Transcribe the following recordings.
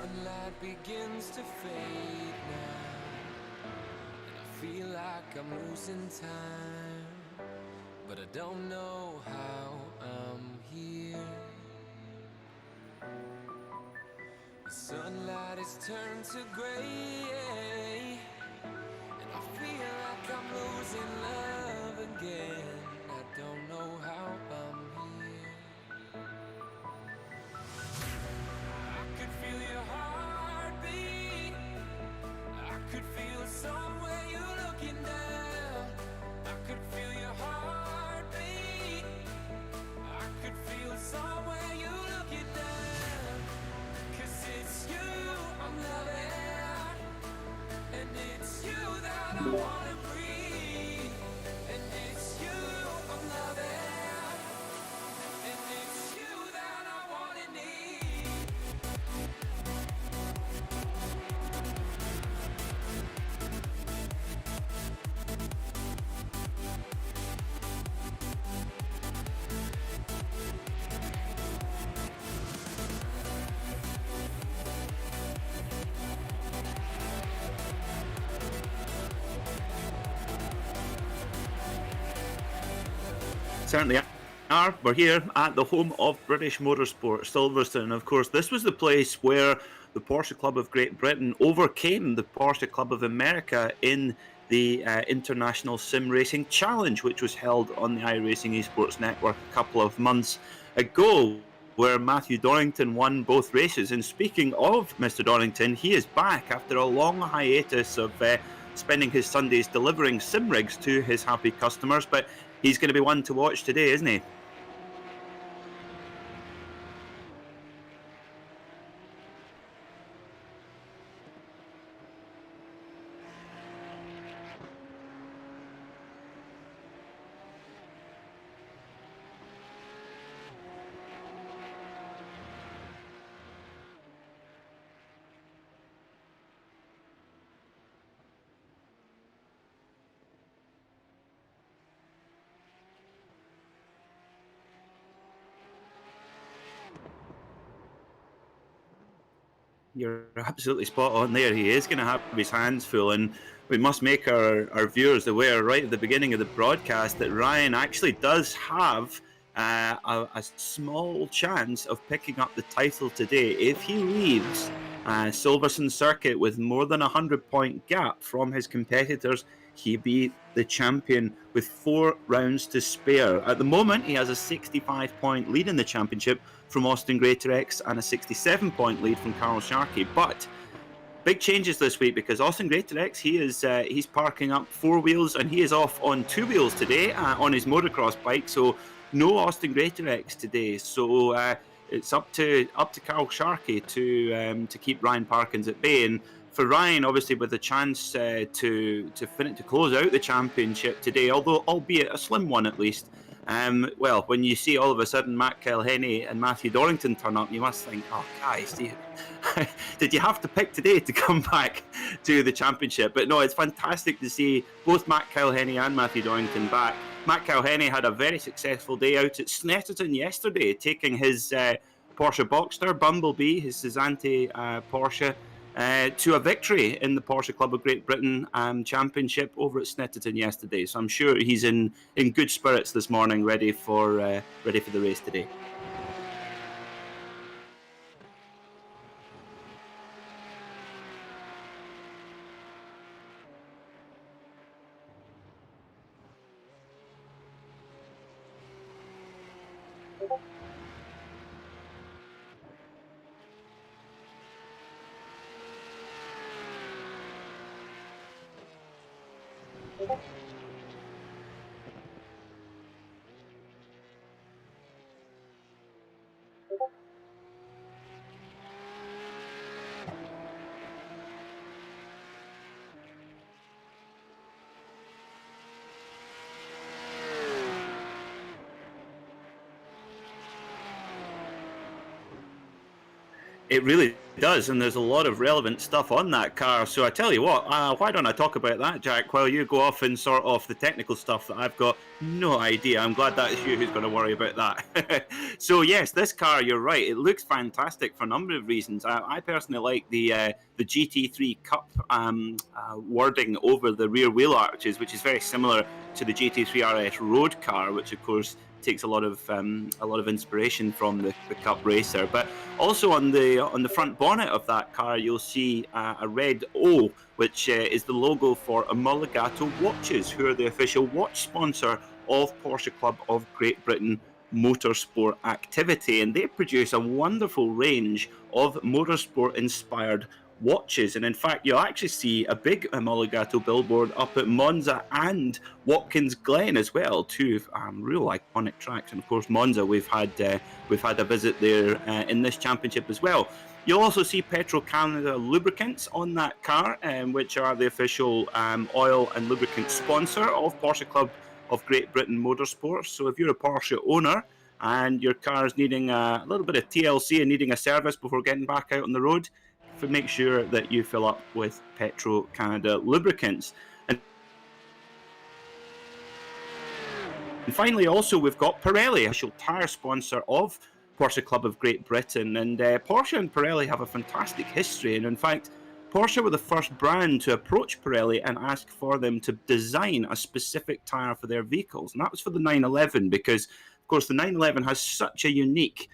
sunlight begins to fade now, and I feel like I'm losing time, but I don't know how I'm here. The sunlight has turned to gray, and I feel like I'm losing love again. I don't know how I'm here. I could feel your heartbeat. I could feel somewhere you're looking down. I could feel your heartbeat. I could feel somewhere you're looking down. 'Cause it's you I'm loving, and it's you that I wanna breathe. And it's you I'm loving, and it's you that I wanna need. Certainly are. We're here at the home of British motorsport, Silverstone. Of course, this was the place where the Porsche Club of Great Britain overcame the Porsche Club of America in the International Sim Racing Challenge, which was held on the iRacing Esports Network a couple of months ago, where Matthew Dorrington won both races. And speaking of Mr. Dorrington, he is back after a long hiatus of spending his Sundays delivering sim rigs to his happy customers. But he's going to be one to watch today, isn't he? You're absolutely spot on there. He is going to have his hands full, and we must make our viewers aware right at the beginning of the broadcast that Ryan actually does have a small chance of picking up the title today if he leaves Silverstone Circuit with more than a 100-point gap from his competitors. He'd be the champion with 4 rounds to spare. At the moment, he has a 65-point lead in the championship from Austin Greatorex and a 67-point lead from Carl Sharkey. But big changes this week because Austin Greatorex, he's parking up 4 wheels and he is off on 2 wheels today on his motocross bike. So no Austin Greatorex today. So it's up to Carl Sharkey to keep Ryan Parkins at bay. And for Ryan, obviously, with a chance to close out the championship today, although albeit a slim one at least. Well, when you see all of a sudden Matt Kilhenny and Matthew Dorrington turn up, you must think, oh, guys, did you have to pick today to come back to the championship? But no, it's fantastic to see both Matt Kilhenny and Matthew Dorrington back. Matt Kilhenny had a very successful day out at Snetterton yesterday, taking his Porsche Boxster Bumblebee, his Cezanne Porsche, to a victory in the Porsche Club of Great Britain Championship over at Snetterton yesterday. So I'm sure he's in good spirits this morning, ready for the race today. It really does, and there's a lot of relevant stuff on that car. So I tell you what, why don't I talk about that, Jack, while you go off and sort off the technical stuff that I've got no idea. I'm glad that is you who's going to worry about that. So yes, this car, you're right, it looks fantastic for a number of reasons. I personally like the GT3 Cup wording over the rear wheel arches, which is very similar to the GT3 RS road car, which of course takes a lot of inspiration from the Cup racer. But also on the front bonnet of that car, you'll see a red O, which is the logo for Omologato Watches, who are the official watch sponsor of Porsche Club of Great Britain motorsport activity, and they produce a wonderful range of motorsport inspired watches. And in fact, you'll actually see a big Omologato billboard up at Monza and Watkins Glen as well, two real iconic tracks. And of course, Monza, we've had a visit there in this championship as well. You'll also see Petro Canada lubricants on that car, which are the official oil and lubricant sponsor of Porsche Club of Great Britain Motorsports. So if you're a Porsche owner and your car is needing a little bit of TLC and needing a service before getting back out on the road, make sure that you fill up with Petro Canada lubricants. And finally, also, we've got Pirelli, official tyre sponsor of Porsche Club of Great Britain. And Porsche and Pirelli have a fantastic history. And in fact, Porsche were the first brand to approach Pirelli and ask for them to design a specific tyre for their vehicles. And that was for the 911, because, of course, the 911 has such a unique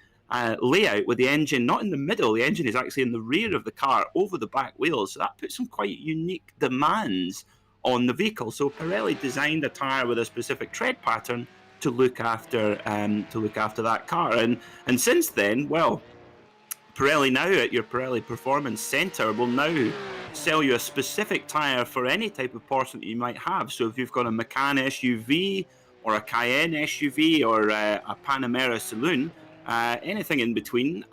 layout with the engine not in the middle. The engine is actually in the rear of the car over the back wheels. So that puts some quite unique demands on the vehicle. So Pirelli designed a tyre with a specific tread pattern to look after that car. And since then, well, Pirelli now at your Pirelli Performance Centre will now sell you a specific tyre for any type of Porsche that you might have. So if you've got a Macan SUV or a Cayenne SUV or a Panamera Saloon, anything in between,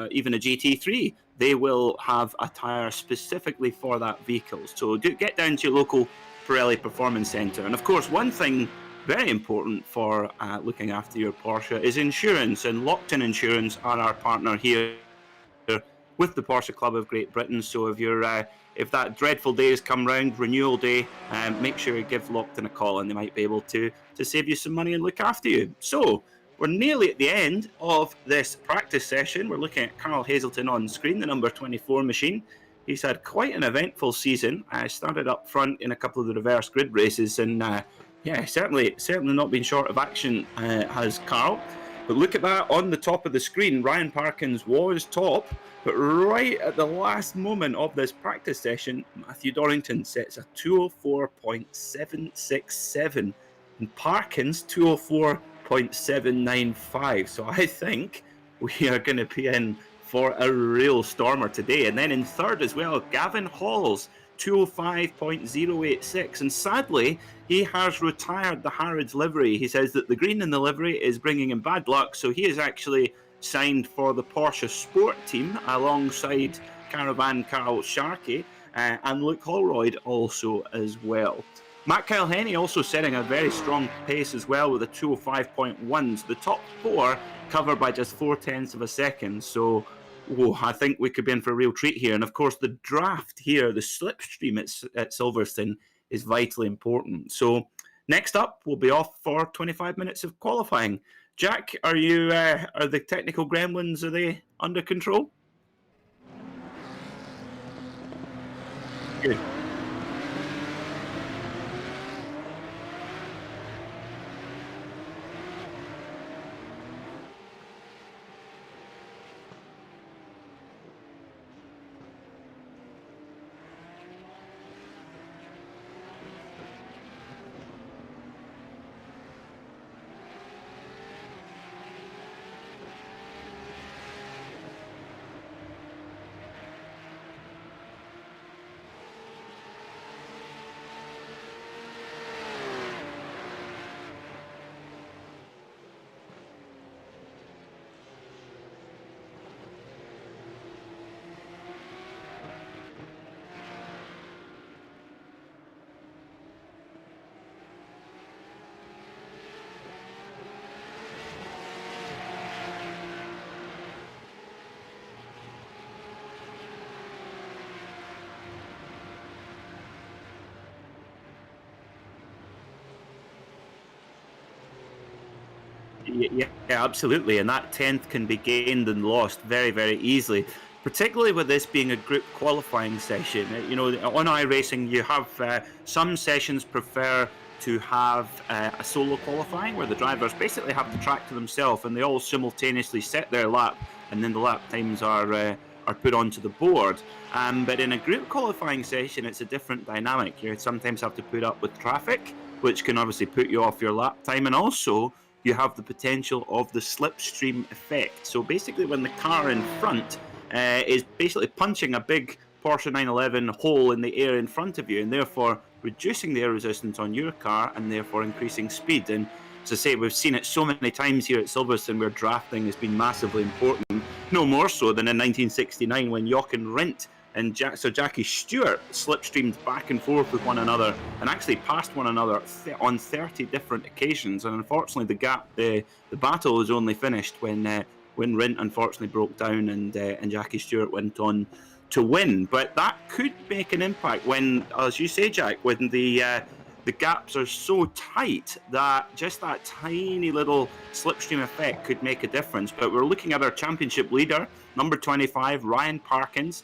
even a GT3, they will have a tyre specifically for that vehicle. So do get down to your local Pirelli Performance Centre. And of course, one thing very important for looking after your Porsche is insurance, and Lockton Insurance are our partner here with the Porsche Club of Great Britain. So if that dreadful day has come round, renewal day, make sure you give Lockton a call, and they might be able to save you some money and look after you. So we're nearly at the end of this practice session. We're looking at Carl Hazelton on screen, the number 24 machine. He's had quite an eventful season. Started up front in a couple of the reverse grid races, and certainly not been short of action, has Carl. But look at that on the top of the screen. Ryan Parkins was top, but right at the last moment of this practice session, Matthew Dorrington sets a 204.767, and Parkins 204.795. So I think we are going to be in for a real stormer today. And then in third as well, Gavin Halls, 205.086, and sadly he has retired the Harrods livery. He says that the green in the livery is bringing him bad luck, so he is actually signed for the Porsche Sport team alongside Caravan Carl Sharkey and Luke Holroyd also as well. Matt Kilhenny also setting a very strong pace as well with a 205.1. So the top four covered by just 0.4 of a second. So I think we could be in for a real treat here. And of course, the draft here, the slipstream at Silverstone, is vitally important. So next up, we'll be off for 25 minutes of qualifying. Jack, are the technical gremlins, are they under control? Good. Yeah, absolutely. And that 10th can be gained and lost very, very easily, particularly with this being a group qualifying session. You know, on iRacing, you have some sessions prefer to have a solo qualifying where the drivers basically have the track to themselves and they all simultaneously set their lap, and then the lap times are put onto the board. But in a group qualifying session, it's a different dynamic. You sometimes have to put up with traffic, which can obviously put you off your lap time, and also you have the potential of the slipstream effect. So basically, when the car in front is basically punching a big Porsche 911 hole in the air in front of you, and therefore reducing the air resistance on your car, and therefore increasing speed. And as I say, we've seen it so many times here at Silverstone where drafting has been massively important. No more so than in 1969 when Jochen Rindt and Jackie Stewart slipstreamed back and forth with one another and actually passed one another on 30 different occasions. And unfortunately, the battle was only finished when Rindt unfortunately broke down and Jackie Stewart went on to win. But that could make an impact when, as you say, Jack, when the gaps are so tight that just that tiny little slipstream effect could make a difference. But we're looking at our championship leader, number 25, Ryan Parkins.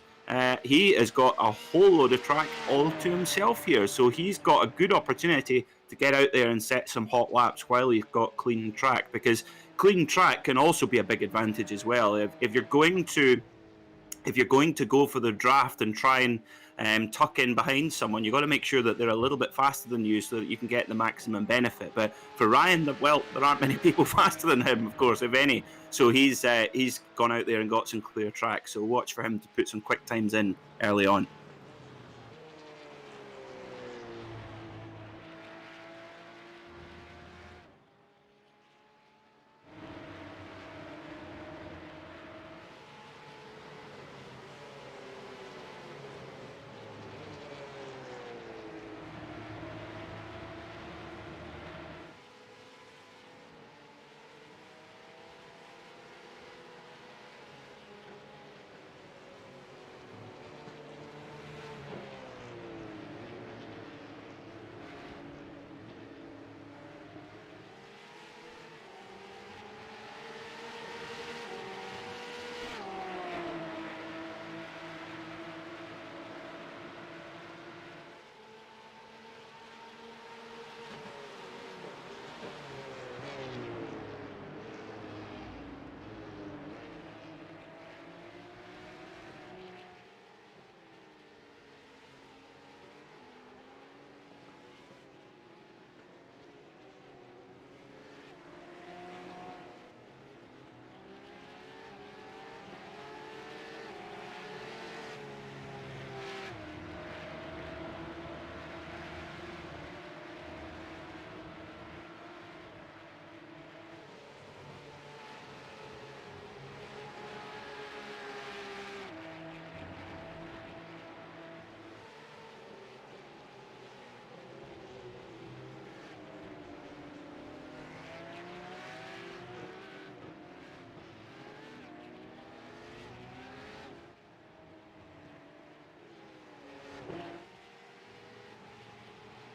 He has got a whole load of track all to himself here, so he's got a good opportunity to get out there and set some hot laps while he's got clean track, because clean track can also be a big advantage as well. If you're going to go for the draft and try and tuck in behind someone, you've got to make sure that they're a little bit faster than you so that you can get the maximum benefit. But for Ryan, well, there aren't many people faster than him, of course, if any. So he's gone out there and got some clear track. So watch for him to put some quick times in early on.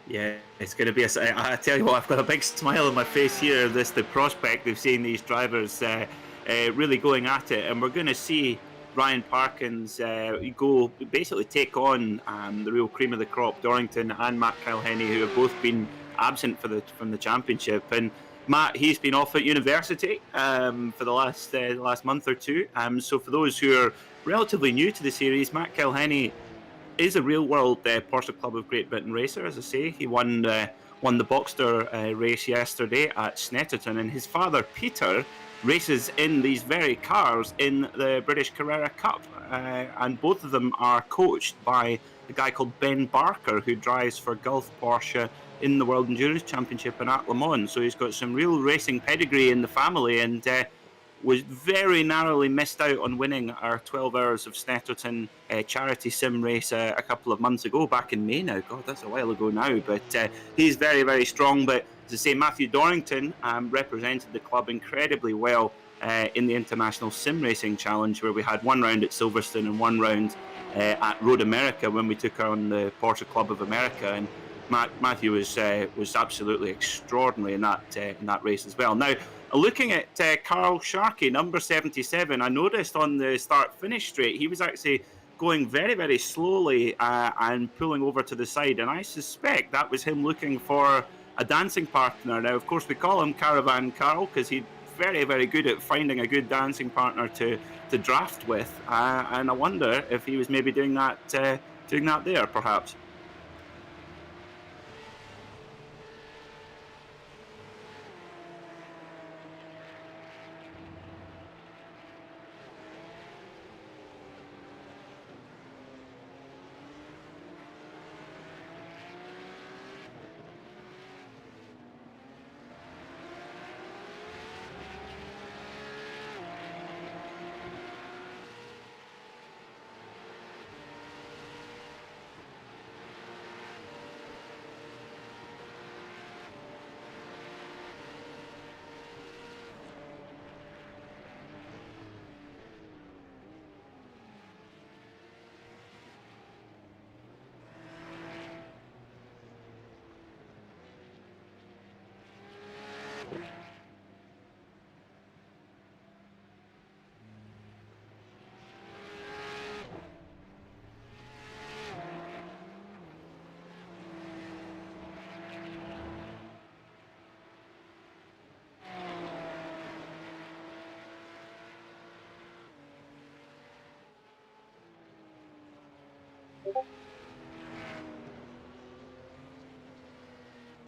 Yeah, it's going to be I tell you what, I've got a big smile on my face here. The prospect of seeing these drivers really going at it, and we're going to see Ryan Parkins go basically take on the real cream of the crop, Dorrington and Matt Kilhenny, who have both been absent from the championship. And Matt, he's been off at university for the last month or two. So for those who are relatively new to the series, Matt Kilhenny is a real-world Porsche Club of Great Britain racer. As I say, he won the Boxster race yesterday at Snetterton, and his father, Peter, races in these very cars in the British Carrera Cup. And both of them are coached by a guy called Ben Barker, who drives for Gulf Porsche in the World Endurance Championship and at Le Mans. So he's got some real racing pedigree in the family, and was very narrowly missed out on winning our 12 Hours of Snetterton charity sim race a couple of months ago, back in May now. God, that's a while ago now. But he's very, very strong. But as I say, Matthew Dorrington represented the club incredibly well in the International Sim Racing Challenge, where we had one round at Silverstone and one round at Road America when we took on the Porsche Club of America. And Matthew was absolutely extraordinary in that race as well. Now, looking at Carl Sharkey, number 77, I noticed on the start-finish straight he was actually going very, very slowly and pulling over to the side, and I suspect that was him looking for a dancing partner. Now, of course, we call him Caravan Carl because he's very, very good at finding a good dancing partner to draft with, and I wonder if he was maybe doing that there, perhaps.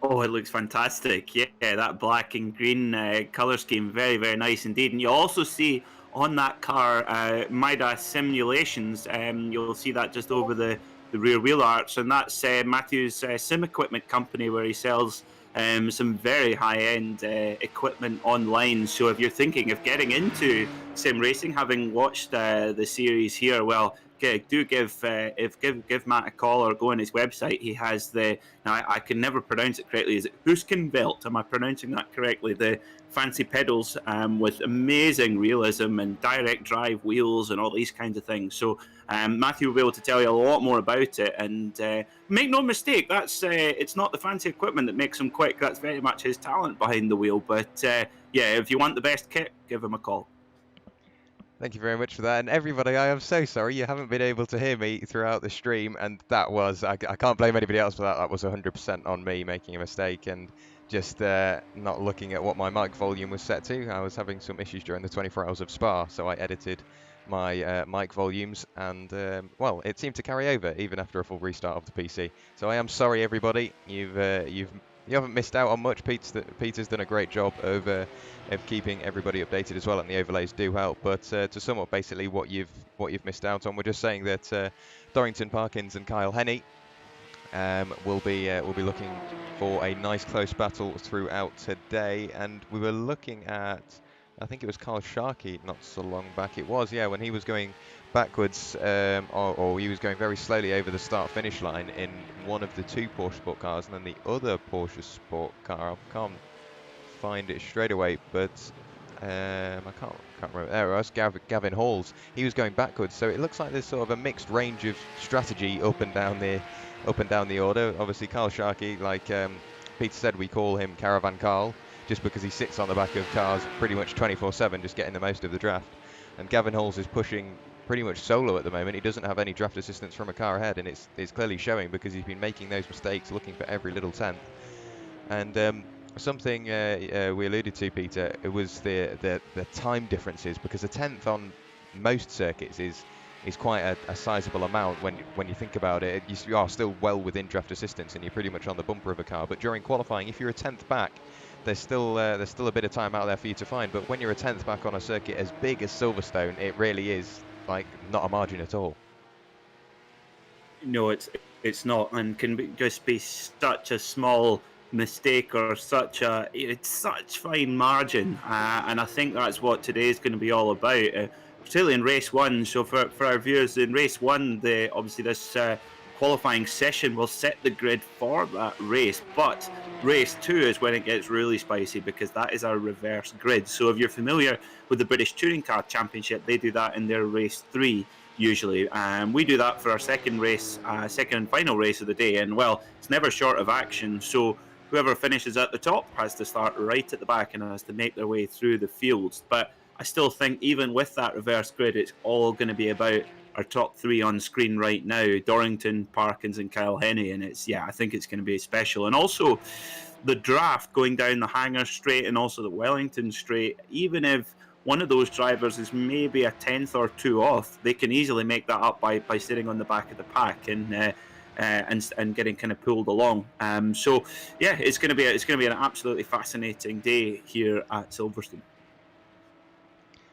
Oh, it looks fantastic. Yeah, that black and green colour scheme, very, very nice indeed. And you also see on that car Midas Simulations, you'll see that just over the rear wheel arch, and that's Matthew's sim equipment company where he sells some very high-end equipment online. So if you're thinking of getting into sim racing, having watched the series here, well, do give Matt a call or go on his website. He has now I can never pronounce it correctly. Is it Huskenvelt? Am I pronouncing that correctly? The fancy pedals with amazing realism and direct drive wheels and all these kinds of things. So Matthew will be able to tell you a lot more about it. And make no mistake, that's it's not the fancy equipment that makes him quick. That's very much his talent behind the wheel. But yeah, if you want the best kit, give him a call. Thank you very much for that. And everybody, I am so sorry you haven't been able to hear me throughout the stream. And that was, I can't blame anybody else for that. That was 100% on me making a mistake and just not looking at what my mic volume was set to. I was having some issues during the 24 hours of Spa, so I edited my mic volumes and, well, it seemed to carry over even after a full restart of the PC. So I am sorry, everybody. You haven't missed out on much. Peter's done a great job of keeping everybody updated as well, and the overlays do help. But to sum up, basically what you've missed out on, we're just saying that Oulton Parkins and Kyle Henney will be looking for a nice close battle throughout today, and we were looking at, I think it was Carl Sharkey not so long back. It was, yeah, when he was going backwards, or he was going very slowly over the start-finish line in one of the two Porsche Sport cars, and then the other Porsche Sport car, I can't find it straight away, but I can't remember. There it was, Gavin Halls. He was going backwards, so it looks like there's sort of a mixed range of strategy up and down the order. Obviously, Carl Sharkey, like Peter said, we call him Caravan Carl, just because he sits on the back of cars pretty much 24/7, just getting the most of the draft. And Gavin Halls is pushing pretty much solo at the moment. He doesn't have any draft assistance from a car ahead, and it's clearly showing because he's been making those mistakes, looking for every little tenth. And something we alluded to, Peter, it was the time differences, because a tenth on most circuits is quite a sizable amount when you think about it. You are still well within draft assistance, and you're pretty much on the bumper of a car. But during qualifying, if you're a tenth back, there's still a bit of time out there for you to find. But when you're a tenth back on a circuit as big as Silverstone, it really is like not a margin at all. No, it's not, and can just be such a small mistake or it's such fine margin, and I think that's what today is going to be all about, particularly in race one. So for our viewers in race one, obviously this qualifying session will set the grid for that race, but race two is when it gets really spicy, because that is our reverse grid. So if you're familiar with the British Touring Car Championship, they do that in their race three. usually. We do that for our second and final race of the day, and well, it's never short of action. So whoever finishes at the top has to start right at the back and has to make their way through the fields. But I still think even with that reverse grid, it's all going to be about our top three on screen right now: Dorrington, Parkins, and Kyle Henney. And I think it's going to be special. And also the draft going down the Hanger Straight and also the Wellington Straight, even if one of those drivers is maybe a tenth or two off, they can easily make that up by sitting on the back of the pack and getting kind of pulled along. It's going to be an absolutely fascinating day here at Silverstone.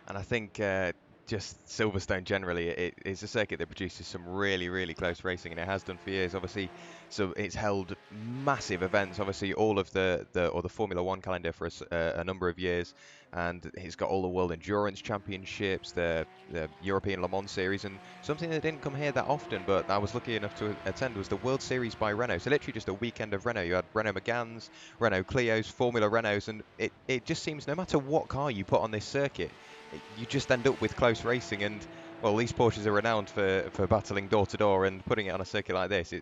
And I think just Silverstone generally, it is a circuit that produces some really, really close racing, and it has done for years. Obviously, so it's held massive events. Obviously, all of the Formula One calendar for a number of years, and it's got all the World Endurance Championships, the European Le Mans Series, and something that didn't come here that often, but I was lucky enough to attend, was the World Series by Renault. So literally just a weekend of Renault. You had Renault Meganes, Renault Clios, Formula Renaults, and it just seems no matter what car you put on this circuit, you just end up with close racing. And well, these Porsches are renowned for battling door to door, and putting it on a circuit like this,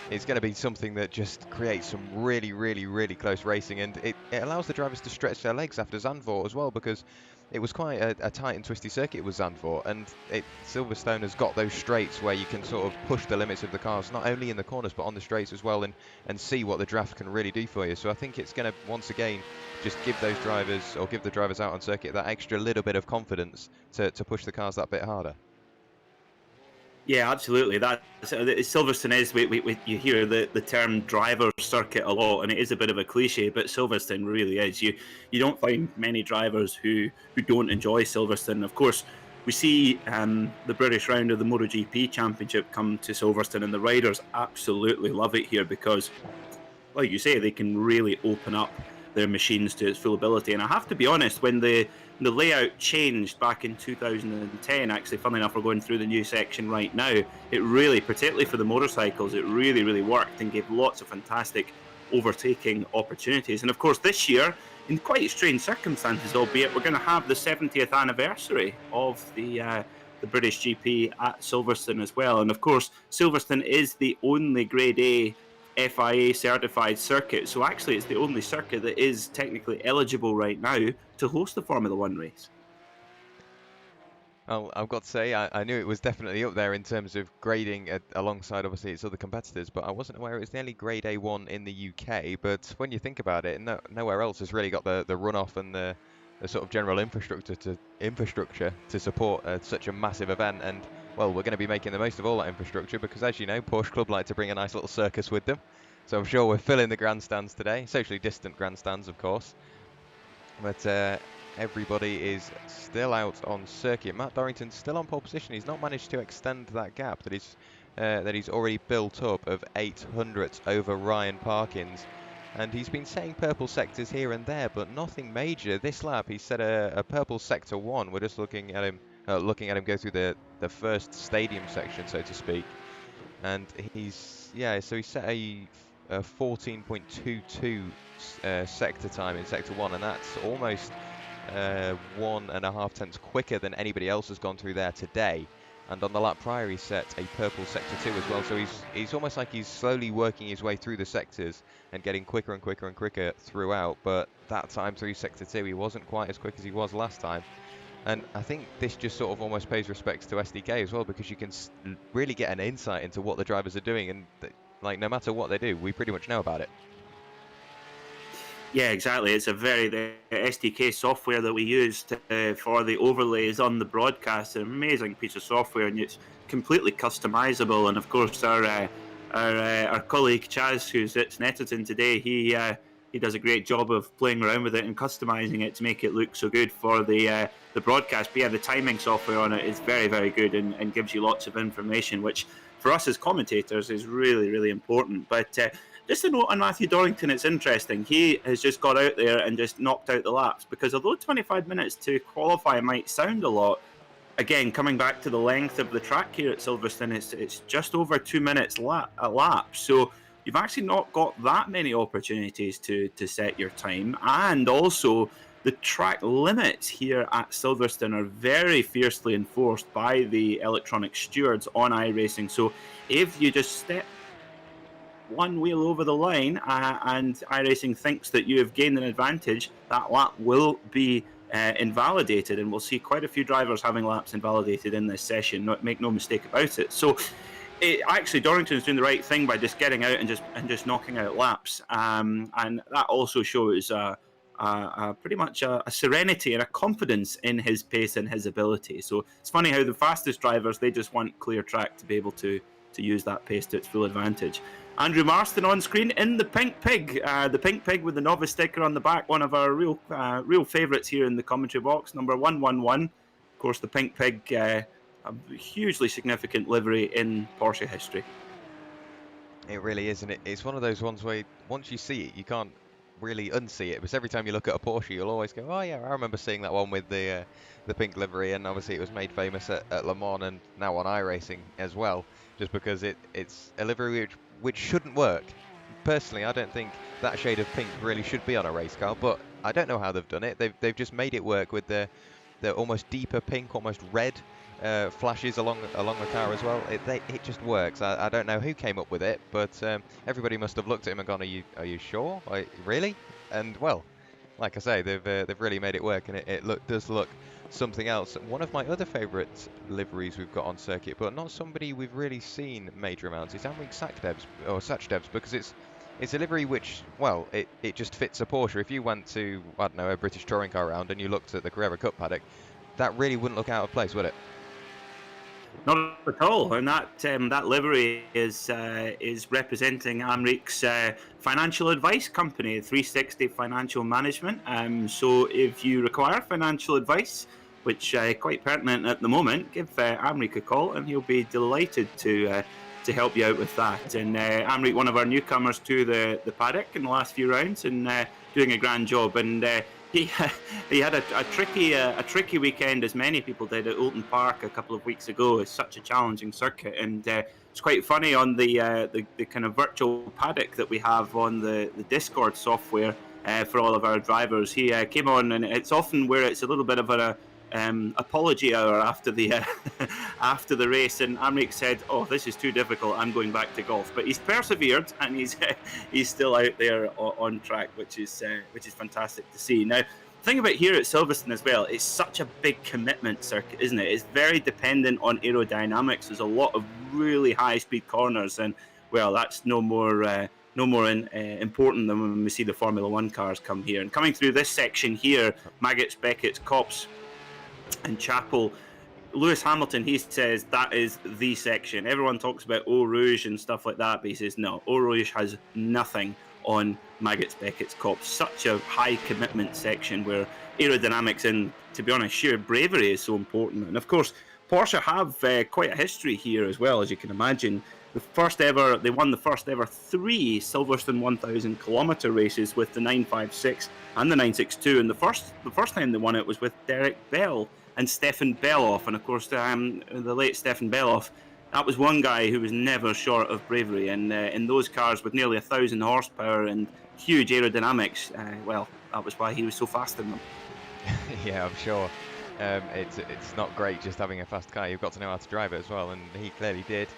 it's going to be something that just creates some really, really, really close racing, and it allows the drivers to stretch their legs after Zandvoort as well, because it was quite a tight and twisty circuit with Zandvoort, and Silverstone has got those straights where you can sort of push the limits of the cars, not only in the corners but on the straights as well, and see what the draft can really do for you. So I think it's going to once again just give the drivers out on circuit that extra little bit of confidence to push the cars that bit harder. Yeah, absolutely. Silverstone is. You hear the term driver circuit a lot, and it is a bit of a cliche, but Silverstone really is. You don't find many drivers who don't enjoy Silverstone. Of course, we see the British round of the MotoGP Championship come to Silverstone, and the riders absolutely love it here because, like you say, they can really open up their machines to its full ability. And I have to be honest, when the layout changed back in 2010, actually, funnily enough, we're going through the new section right now, it really, particularly for the motorcycles, it really, really worked and gave lots of fantastic overtaking opportunities. And of course, this year, in quite strange circumstances, albeit, we're going to have the 70th anniversary of the British GP at Silverstone as well. And of course, Silverstone is the only Grade A FIA certified circuit, so actually it's the only circuit that is technically eligible right now to host the Formula One race. Well, I've got to say, I knew it was definitely up there in terms of grading alongside obviously its other competitors, but I wasn't aware it was the only Grade A1 in the UK. But when you think about it, nowhere else has really got the runoff and the sort of general infrastructure to support such a massive event. And well, we're going to be making the most of all that infrastructure because, as you know, Porsche Club like to bring a nice little circus with them. So I'm sure we're filling the grandstands today, socially distant grandstands, of course. But everybody is still out on circuit. Matt Dorrington's still on pole position. He's not managed to extend that gap that he's already built up of 800ths over Ryan Parkins. And he's been setting purple sectors here and there, but nothing major. This lap, he set a purple sector 1. We're just looking at him go through the first stadium section, so to speak. And so he set a 14.22 sector time in sector 1, and that's almost 1.5 tenths quicker than anybody else has gone through there today. And on the lap prior, he set a purple sector 2 as well. So he's almost like he's slowly working his way through the sectors and getting quicker and quicker and quicker throughout. But that time through sector 2, he wasn't quite as quick as he was last time. And I think this just sort of almost pays respects to SDK as well, because you can really get an insight into what the drivers are doing. And like, no matter what they do, we pretty much know about it. Yeah, exactly. It's the SDK software that we use for the overlays on the broadcast. An amazing piece of software, and it's completely customizable. And of course, our colleague Chaz, who sits in Etterton today, he does a great job of playing around with it and customizing it to make it look so good for the broadcast. But yeah, the timing software on it is very, very good and gives you lots of information, which for us as commentators is really, really important. But just a note on Matthew Dorrington, it's interesting. He has just got out there and just knocked out the laps, because although 25 minutes to qualify might sound a lot, again, coming back to the length of the track here at Silverstone, it's just over 2 minutes a lap. So you've actually not got that many opportunities to set your time. And also, the track limits here at Silverstone are very fiercely enforced by the electronic stewards on iRacing. So if you just step one wheel over the line and iRacing thinks that you have gained an advantage, that lap will be invalidated, and we'll see quite a few drivers having laps invalidated in this session. Make no mistake about it. So actually, Dorrington is doing the right thing by just getting out and just knocking out laps, and that also shows pretty much a serenity and a confidence in his pace and his ability. So it's funny how the fastest drivers, they just want clear track to be able to use that pace to its full advantage. Andrew Marston on screen in the pink pig with the novice sticker on the back, one of our real favourites here in the commentary box, number 111. Of course, the pink pig, a hugely significant livery in Porsche history. It really is, and it's one of those ones where once you see it, you can't really unsee it, because every time you look at a Porsche, you'll always go, oh yeah, I remember seeing that one with the pink livery, and obviously it was made famous at Le Mans and now on iRacing as well, just because it's a livery which shouldn't work. Personally, I don't think that shade of pink really should be on a race car, but I don't know how they've done it. They've just made it work with the almost deeper pink, almost red flashes along the car as well. It just works. I don't know who came up with it, but everybody must have looked at him and gone, "Are you sure? Really?" And well, like I say, they've really made it work, and it does look something else. One of my other favourite liveries we've got on circuit, but not somebody we've really seen major amounts, is Amrik Sachdev's, because it's a livery which, well, it just fits a Porsche. If you went to, I don't know, a British touring car round and you looked at the Carrera Cup paddock, that really wouldn't look out of place, would it? Not at all, and that livery is representing Amrik's financial advice company, 360 Financial Management. So if you require financial advice, which quite pertinent at the moment, give Amrik a call, and he'll be delighted to help you out with that. And Amrik, one of our newcomers to the paddock in the last few rounds, and doing a grand job. And he had a tricky weekend, as many people did, at Oulton Park a couple of weeks ago. It's such a challenging circuit, and it's quite funny on the kind of virtual paddock that we have on the Discord software for all of our drivers. He came on, and it's often where it's a little bit of a apology hour after the after the race, and Amrik said, "Oh, this is too difficult. I'm going back to golf." But he's persevered, and he's still out there on track, which is fantastic to see. Now, the thing about here at Silverstone as well, it's such a big commitment circuit, isn't it? It's very dependent on aerodynamics. There's a lot of really high-speed corners, and well, that's no more important than when we see the Formula One cars come here. And coming through this section here, Maggots, Beckett's, Copse, and Chapel, Lewis Hamilton, he says that is the section. Everyone talks about Eau Rouge and stuff like that, but he says no, Eau Rouge has nothing on Maggots, Beckett's, Copse. Such a high commitment section where aerodynamics and, to be honest, sheer bravery is so important. And of course, Porsche have quite a history here as well, as you can imagine. They won the first ever 3 Silverstone 1,000 kilometre races with the 956 and the 962, and the first time they won it was with Derek Bell and Stefan Beloff, and of course the late Stefan Beloff, that was one guy who was never short of bravery, and in those cars with nearly 1,000 horsepower and huge aerodynamics, well, that was why he was so fast in them. Yeah, I'm sure. It's not great just having a fast car. You've got to know how to drive it as well, and he clearly did.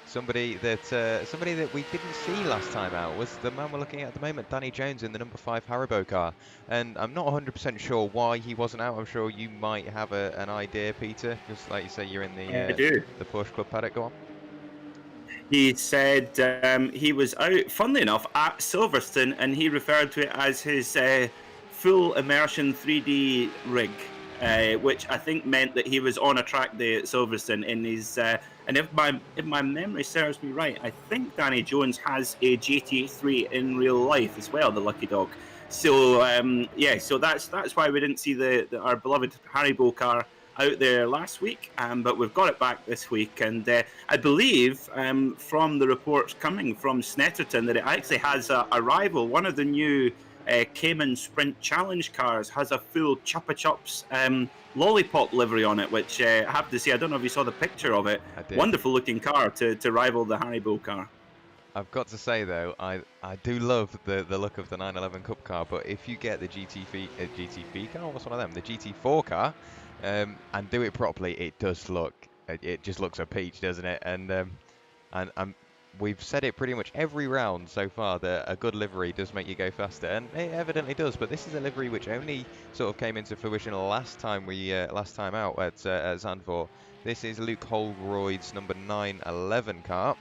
Somebody that we didn't see last time out was the man we're looking at the moment, Danny Jones, in the number 5 Haribo car. And I'm not 100% sure why he wasn't out. I'm sure you might have an idea, Peter. Just like you say, you're in the Porsche Club paddock. Go on. He said he was out, funnily enough, at Silverstone, and he referred to it as his full immersion 3D rig. Which I think meant that he was on a track day at Silverstone in his. And if my memory serves me right, I think Danny Jones has a GT3 in real life as well, the lucky dog. So so that's why we didn't see our beloved Haribo car out there last week, but we've got it back this week, and I believe from the reports coming from Snetterton that it actually has a rival. One of the new Cayman Sprint Challenge cars has a full Chupa Chups lollipop livery on it, which I have to say, I don't know if you saw the picture of it. Wonderful looking car to rival the Haribo car. I've got to say though, I do love the look of the 911 Cup car, but if you get the GT3 car, what's one of them? The GT4 car, and do it properly, it does look, it just looks a peach, doesn't it? And we've said it pretty much every round so far that a good livery does make you go faster, and it evidently does. But this is a livery which only sort of came into fruition last time last time out at Zandvoort. This is Luke Holroyd's number 911 car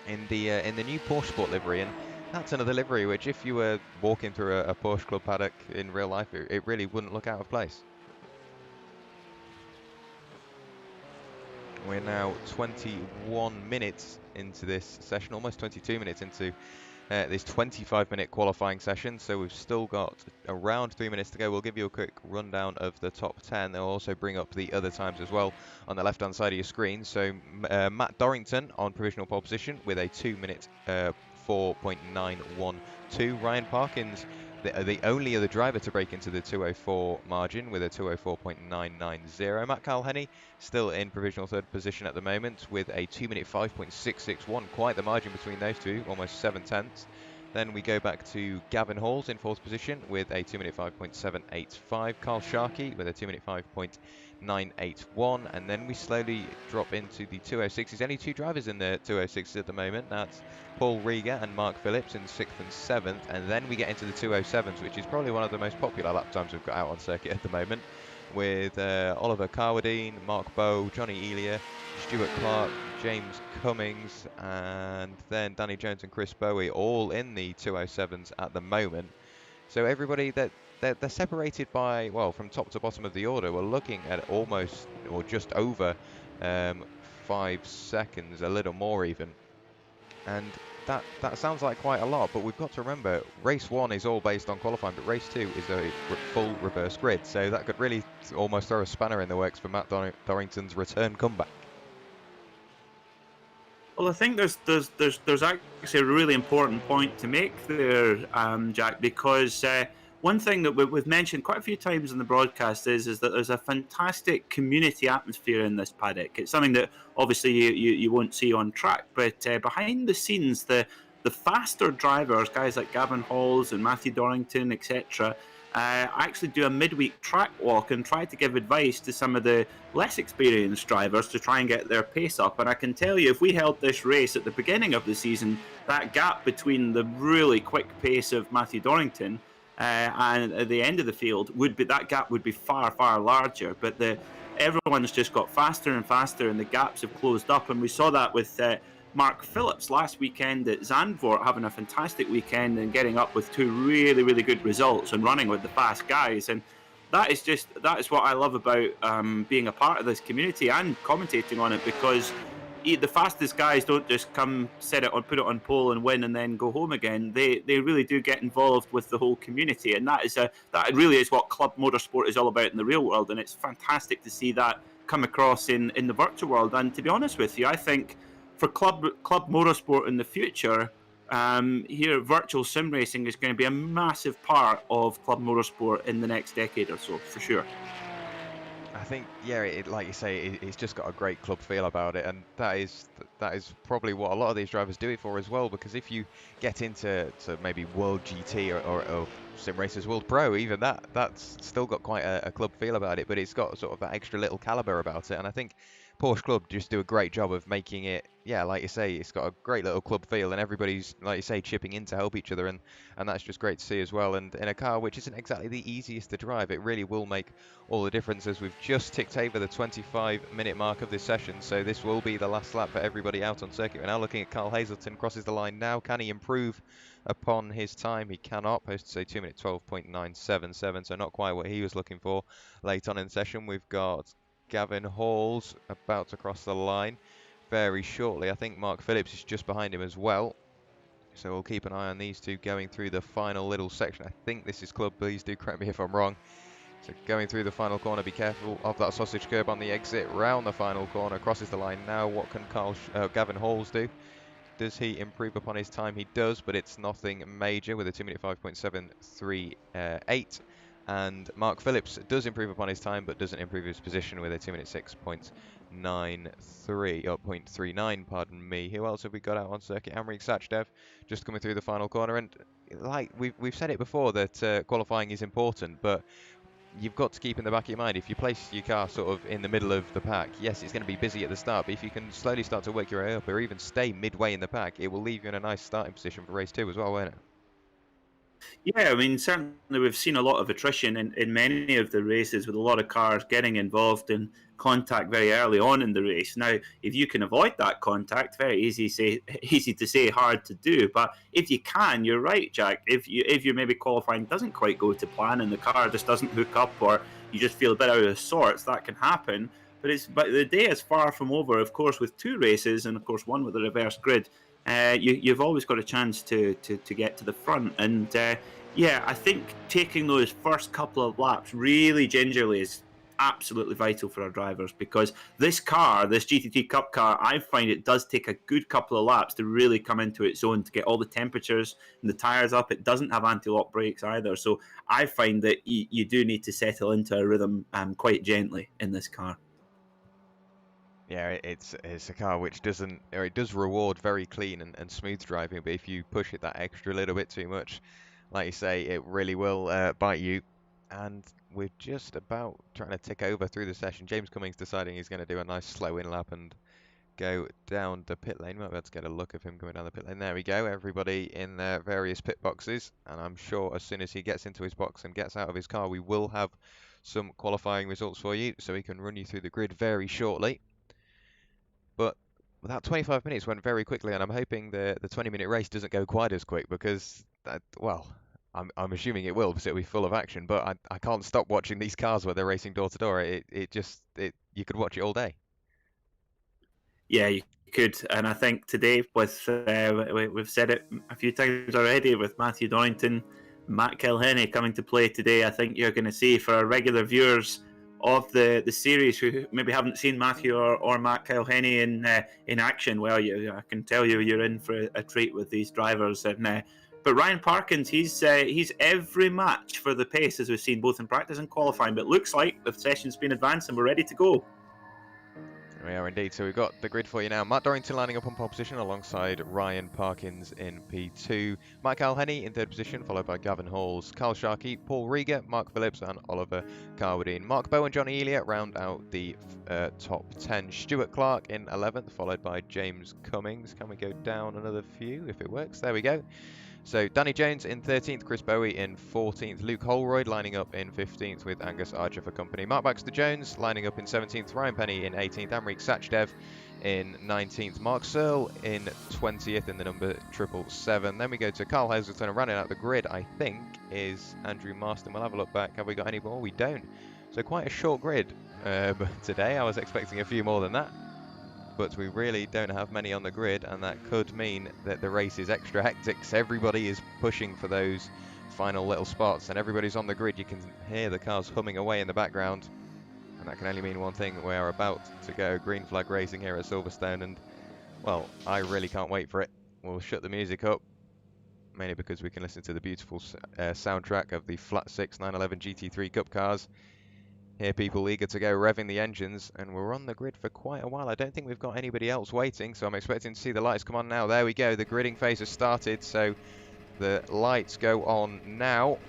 in the new Porsche Sport livery, and that's another livery which, if you were walking through a Porsche Club paddock in real life, it really wouldn't look out of place. We're now 21 minutes into this session, almost 22 minutes into this 25-minute qualifying session, so we've still got around 3 minutes to go. We'll give you a quick rundown of the top 10. They'll also bring up the other times as well on the left-hand side of your screen. So Matt Dorrington on provisional pole position with a 2-minute 4.912. Ryan Parkins, the only other driver to break into the 204 margin with a 204.990. Matt Calhenny still in provisional third position at the moment with a 2-minute 5.661. Quite the margin between those two, almost 7/10. Then we go back to Gavin Halls in fourth position with a 2-minute 5.785. Carl Sharkey with a 2-minute 5.981. And then we slowly drop into the 206s. There's only two drivers in the 206s at the moment. That's Paul Rieger and Mark Phillips in 6th and 7th. And then we get into the 207s, which is probably one of the most popular lap times we've got out on circuit at the moment, with Oliver Carwadine, Mark Bowe, Johnny Elia, Stuart Clark, James Cummings, and then Danny Jones and Chris Bowie, all in the 207s at the moment. So everybody they're separated by, well, from top to bottom of the order, we're looking at almost or just over 5 seconds, a little more even. And that sounds like quite a lot, but we've got to remember, race 1 is all based on qualifying, but race 2 is a full reverse grid, so that could really almost throw a spanner in the works for Matt Dorrington's return comeback. Well, I think there's actually a really important point to make there, Jack, because one thing that we've mentioned quite a few times in the broadcast is that there's a fantastic community atmosphere in this paddock. It's something that obviously you won't see on track, but behind the scenes, the faster drivers, guys like Gavin Halls and Matthew Dorrington, etc., actually do a midweek track walk and try to give advice to some of the less experienced drivers to try and get their pace up. And I can tell you, if we held this race at the beginning of the season, that gap between the really quick pace of Matthew Dorrington and at the end of the field that gap would be far, far larger. But everyone's just got faster and faster, and the gaps have closed up. And we saw that with Mark Phillips last weekend at Zandvoort, having a fantastic weekend and getting up with 2 really, really good results and running with the fast guys. And that is what I love about being a part of this community and commentating on it, because the fastest guys don't just come, put it on pole and win and then go home again. They really do get involved with the whole community, and that really is what club motorsport is all about in the real world. And it's fantastic to see that come across in the virtual world. And to be honest with you, I think for club motorsport in the future, here virtual sim racing is going to be a massive part of club motorsport in the next decade or so, for sure. I think, yeah, like you say, it's just got a great club feel about it, and that is probably what a lot of these drivers do it for as well. Because if you get into maybe World GT or Simracersworld Pro, even that's still got quite a club feel about it, but it's got sort of that extra little caliber about it. And I think Porsche Club just do a great job of making it, yeah, like you say, it's got a great little club feel, and everybody's, like you say, chipping in to help each other, and that's just great to see as well. And in a car which isn't exactly the easiest to drive, it really will make all the difference, as we've just ticked over the 25-minute mark of this session, so this will be the last lap for everybody out on circuit. We're now looking at Carl Hazelton, crosses the line now. Can he improve upon his time? He cannot. Posted a 2-minute 12.977, so not quite what he was looking for late on in the session. We've got Gavin Halls about to cross the line very shortly. I think Mark Phillips is just behind him as well. So we'll keep an eye on these two going through the final little section. I think this is club. Please do correct me if I'm wrong. So going through the final corner, be careful of that sausage curb on the exit. Round the final corner, crosses the line now. What can Gavin Halls do? Does he improve upon his time? He does, but it's nothing major with a 2-minute 5.738. And Mark Phillips does improve upon his time, but doesn't improve his position with a 2 minute 6.93, or 0.39, pardon me. Who else have we got out on circuit? Amrik Sachdev just coming through the final corner. And like we've said it before, that qualifying is important, but you've got to keep in the back of your mind, if you place your car sort of in the middle of the pack, yes, it's going to be busy at the start, but if you can slowly start to work your way up, or even stay midway in the pack, it will leave you in a nice starting position for race 2 as well, won't it? Yeah, I mean, certainly we've seen a lot of attrition in many of the races, with a lot of cars getting involved in contact very early on in the race. Now, if you can avoid that contact, very easy to say, hard to do. But if you can, you're right, Jack. If you maybe qualifying doesn't quite go to plan and the car just doesn't hook up, or you just feel a bit out of sorts, that can happen. But the day is far from over, of course, with 2 races, and of course one with a reverse grid. You've always got a chance to get to the front. And yeah, I think taking those first couple of laps really gingerly is absolutely vital for our drivers, because this GT3 Cup car, I find it does take a good couple of laps to really come into its own, to get all the temperatures and the tyres up. It doesn't have anti-lock brakes either, so I find that you do need to settle into a rhythm quite gently in this car. Yeah, it's a car which doesn't, or it does reward very clean and smooth driving, but if you push it that extra little bit too much, like you say, it really will bite you. And we're just about trying to tick over through the session. James Cummings deciding he's going to do a nice slow in lap and go down the pit lane. Might be able to get a look of him coming down the pit lane. There we go. Everybody in their various pit boxes, and I'm sure as soon as he gets into his box and gets out of his car, we will have some qualifying results for you, so we can run you through the grid very shortly. But that 25 minutes went very quickly, and I'm hoping the 20-minute race doesn't go quite as quick, because well, I'm assuming it will, because it'll be full of action. But I can't stop watching these cars where they're racing door to door. You could watch it all day. Yeah, you could. And I think today, with we've said it a few times already, with Matthew Dorrington, Matt Kilhenny coming to play today, I think you're going to see, for our regular viewers of the series who maybe haven't seen Matthew or Matt Kilhenny in action, well, I can tell you're in for a treat with these drivers. And but Ryan Parkins, he's every match for the pace, as we've seen both in practice and qualifying. But looks like the session's been advanced and we're ready to go. We are indeed. So we've got the grid for you now. Matt Dorrington lining up on pole position alongside Ryan Parkins in P2. Mike Alhenny in 3rd position, followed by Gavin Halls, Carl Sharkey, Paul Rieger, Mark Phillips and Oliver Carwadine. Mark Bowe and Johnny Elia round out the top 10. Stuart Clark in 11th, followed by James Cummings. Can we go down another few if it works? There we go. So Danny Jones in 13th, Chris Bowie in 14th, Luke Holroyd lining up in 15th with Angus Archer for company. Mark Baxter Jones lining up in 17th, Ryan Penny in 18th, Amrik Sachdev in 19th, Mark Searle in 20th in the number 777. Then we go to Carl Hazelton, and running out the grid, I think, is Andrew Marston. We'll have a look back. Have we got any more? We don't. So quite a short grid today. I was expecting a few more than that, but we really don't have many on the grid, and that could mean that the race is extra hectic. So everybody is pushing for those final little spots, and everybody's on the grid. You can hear the cars humming away in the background, and that can only mean one thing: we are about to go green flag racing here at Silverstone, and well, I really can't wait for it. We'll shut the music up, mainly because we can listen to the beautiful soundtrack of the Flat 6 911 GT3 Cup cars. Hear people eager to go revving the engines, and we're on the grid for quite a while. I don't think we've got anybody else waiting, so I'm expecting to see the lights come on now. There we go, the gridding phase has started, so the lights go on now.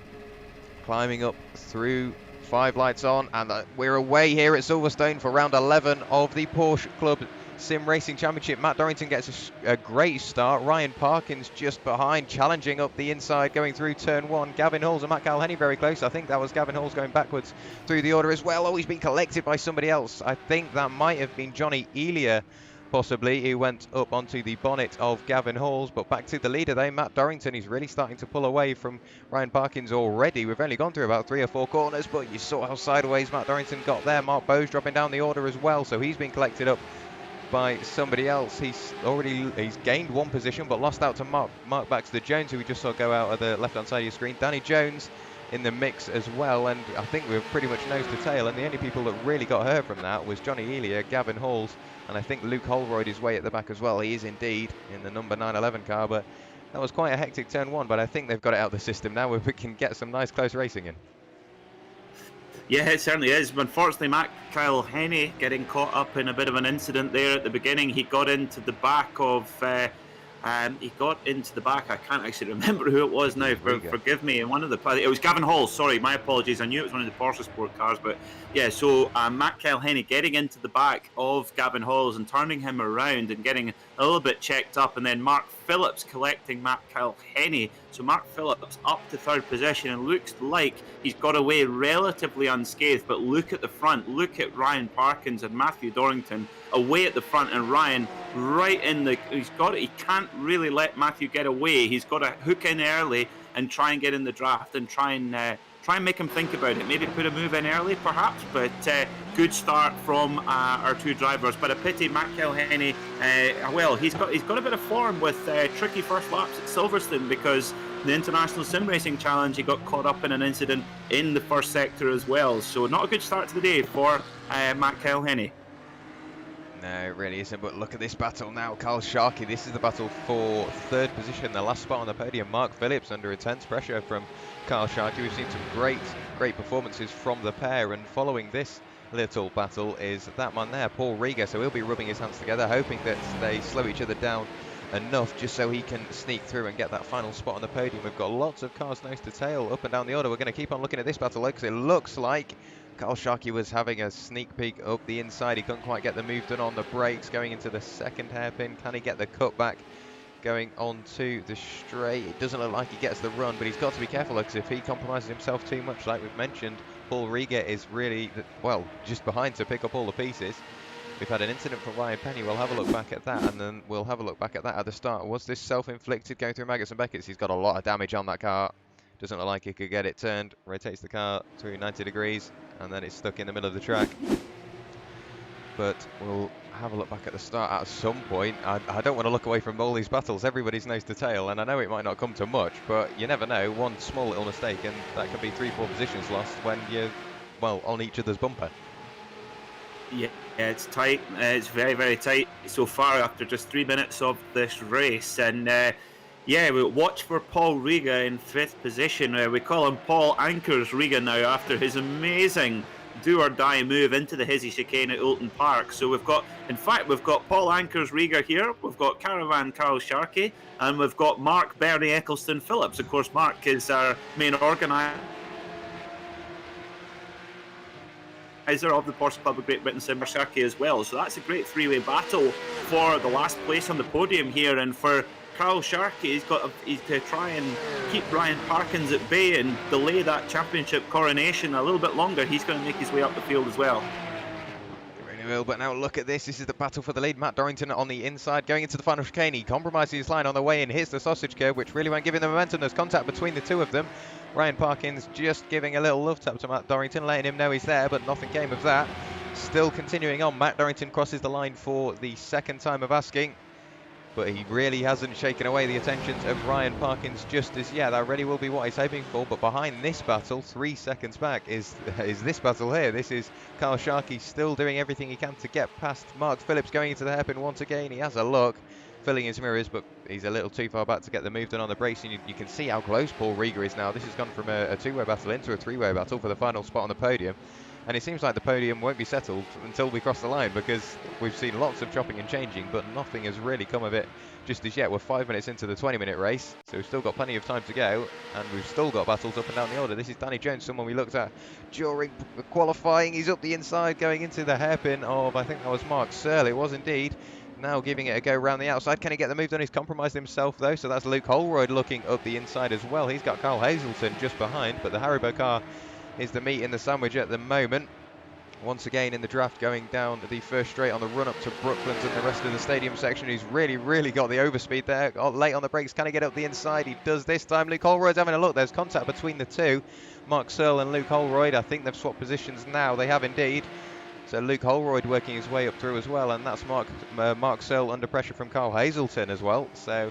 Climbing up through 5 lights on, and we're away here at Silverstone for round 11 of the Porsche Club Sim Racing Championship. Matt Dorrington gets a great start. Ryan Parkins just behind, challenging up the inside, going through turn 1. Gavin Halls and Matt Calhenny very close. I think that was Gavin Halls going backwards through the order as well. Oh, he's been collected by somebody else. I think that might have been Johnny Elia, possibly, who went up onto the bonnet of Gavin Halls. But back to the leader there, Matt Dorrington. He's really starting to pull away from Ryan Parkins already. We've only gone through about 3 or 4 corners, but you saw how sideways Matt Dorrington got there. Mark Bowe's dropping down the order as well, so he's been collected up by somebody else. He's gained 1 position, but lost out to Mark Baxter Jones, who we just saw go out of the left-hand side of your screen. Danny Jones in the mix as well, and I think we were pretty much nose to tail, and the only people that really got hurt from that was Johnny Elia, Gavin Halls, and I think Luke Holroyd is way at the back as well. He is indeed in the number 911 car, but that was quite a hectic turn 1, but I think they've got it out of the system now where we can get some nice close racing in. Yeah, it certainly is. Unfortunately, Kyle Henney getting caught up in a bit of an incident there at the beginning. He got into the back of. I can't actually remember who it was now. Forgive me. And it was Gavin Hall. Sorry, my apologies. I knew it was one of the Porsche Sport cars, but yeah. So Kyle Henney getting into the back of Gavin Hall's and turning him around and getting a little bit checked up, and then Mark Phillips collecting Kyle Henney. So Mark Phillips up to third position and looks like he's got away relatively unscathed. But look at the front. Look at Ryan Parkins and Matthew Dorrington away at the front, and Ryan right in the. He's got it. He can't really let Matthew get away. He's got to hook in early and try and get in the draft and try and make him think about it. Maybe put a move in early, perhaps. But good start from our two drivers. But a pity, Kyle Henney. Well, he's got a bit of form with tricky first laps at Silverstone, because the International Sim Racing Challenge, he got caught up in an incident in the first sector as well. So not a good start to the day for Kyle Henney. No, it really isn't, but look at this battle now. Carl Sharkey, this is the battle for third position, the last spot on the podium. Mark Phillips under intense pressure from Carl Sharkey. We've seen some great performances from the pair, and following this little battle is that man there, Paul Rieger. So he'll be rubbing his hands together, hoping that they slow each other down enough just so he can sneak through and get that final spot on the podium. We've got lots of cars nose to tail up and down the order. We're going to keep on looking at this battle, because it looks like Carl Sharkey was having a sneak peek up the inside. He couldn't quite get the move done on the brakes going into the second hairpin. Can he get the cut back going on to the straight? It doesn't look like he gets the run, but he's got to be careful, because if he compromises himself too much, like we've mentioned, Paul Rieger is really, well, just behind to pick up all the pieces. We've had an incident from Ryan Penny. We'll have a look back at that, and then we'll have a look back at that at the start. Was this self-inflicted going through Maggots and Beckett's? He's got a lot of damage on that car. Doesn't look like he could get it turned. Rotates the car through 90 degrees, and then it's stuck in the middle of the track. But we'll have a look back at the start at some point. I don't want to look away from all these battles. Everybody's nose to tail, and I know it might not come to much, but you never know. One small little mistake, and that could be 3-4 positions lost when you're, well, on each other's bumper. Yeah, it's tight. It's very, very tight so far after just 3 minutes of this race. And yeah, we'll watch for Paul Rieger in 5th position. We call him Paul Anchors Rieger now, after his amazing do-or-die move into the Hizzy chicane at Oulton Park. So we've got Paul Anchors Rieger here, we've got Caravan Carl Sharkey, and we've got Mark Bernie Eccleston Phillips. Of course, Mark is our main organiser of the Porsche Club of Great Britain Simracersworld as well. So that's a great three-way battle for the last place on the podium here, and for Carl Sharkey, he's to try and keep Ryan Parkins at bay and delay that championship coronation a little bit longer. He's going to make his way up the field as well. Will, but now look at this. This is the battle for the lead. Matt Dorrington on the inside going into the final chicane. He compromises his line on the way in, hits the sausage curve, which really won't give him the momentum. There's contact between the two of them. Ryan Parkins just giving a little love tap to Matt Dorrington, letting him know he's there, but nothing came of that. Still continuing on. Matt Dorrington crosses the line for the second time of asking, but he really hasn't shaken away the attentions of Ryan Parkins just as yet. That really will be what he's hoping for. But behind this battle, 3 seconds back, is this battle here. This is Carl Sharkey still doing everything he can to get past Mark Phillips, going into the hairpin once again. He has a look, filling his mirrors, but he's a little too far back to get the move done on the brakes. And you can see how close Paul Rieger is now. This has gone from a two-way battle into a three-way battle for the final spot on the podium. And it seems like the podium won't be settled until we cross the line, because we've seen lots of chopping and changing, but nothing has really come of it just as yet. We're 5 minutes into the 20-minute race, so we've still got plenty of time to go, and we've still got battles up and down the order. This is Danny Jones, someone we looked at during qualifying. He's up the inside, going into the hairpin of, I think that was Mark Searle. It was indeed. Now giving it a go around the outside. Can he get the move done? He's compromised himself, though, so that's Luke Holroyd looking up the inside as well. He's got Carl Hazelton just behind, but the Haribo car is the meat in the sandwich at the moment. Once again in the draft, going down the first straight on the run up to Brooklands and the rest of the stadium section. He's really got the overspeed there. Got late on the brakes. Can he get up the inside? He does this time. Luke Holroyd's having a look. There's contact between the two, Mark Searle and Luke Holroyd. I think they've swapped positions now. They have indeed. So Luke Holroyd working his way up through as well, and that's Mark Searle under pressure from Carl Hazelton as well. So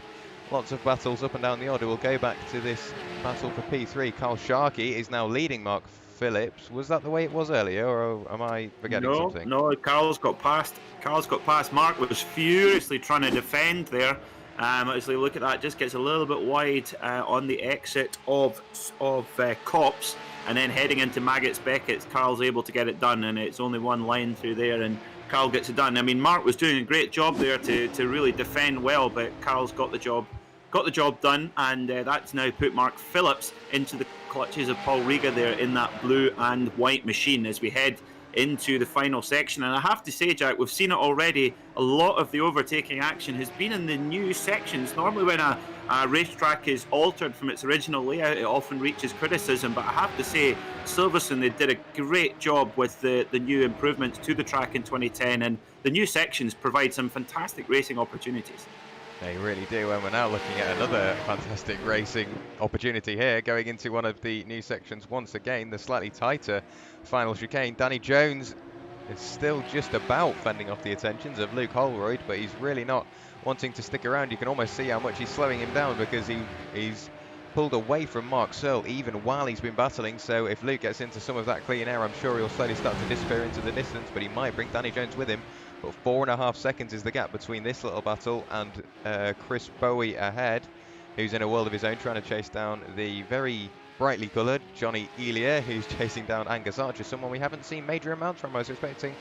lots of battles up and down the order. We'll go back to this battle for P3. Carl Sharkey is now leading Mark Phillips. Was that the way it was earlier, or am I forgetting something? No, Carl's got past. Mark was furiously trying to defend there. As we look at that, just gets a little bit wide on the exit of Copse, and then heading into Maggots Beckett's, Carl's able to get it done, and it's only one line through there, and Carl gets it done. I mean, Mark was doing a great job there to really defend well, but Carl's got the job done, and that's now put Mark Phillips into the clutches of Paul Riga there in that blue and white machine as we head into the final section. And I have to say, Jack, we've seen it already. A lot of the overtaking action has been in the new sections. Normally when a racetrack is altered from its original layout, it often reaches criticism, but I have to say Silverstone, they did a great job with the new improvements to the track in 2010, and the new sections provide some fantastic racing opportunities. They really do, and we're now looking at another fantastic racing opportunity here, going into one of the new sections once again, the slightly tighter final chicane. Danny Jones is still just about fending off the attentions of Luke Holroyd, but he's really not wanting to stick around. You can almost see how much he's slowing him down, because he's pulled away from Mark Searle even while he's been battling. So if Luke gets into some of that clean air, I'm sure he'll slowly start to disappear into the distance, but he might bring Danny Jones with him. But 4.5 seconds is the gap between this little battle and Chris Bowie ahead, who's in a world of his own, trying to chase down the very brightly coloured Johnny Elia, who's chasing down Angus Archer, someone we haven't seen major amounts from. I was expecting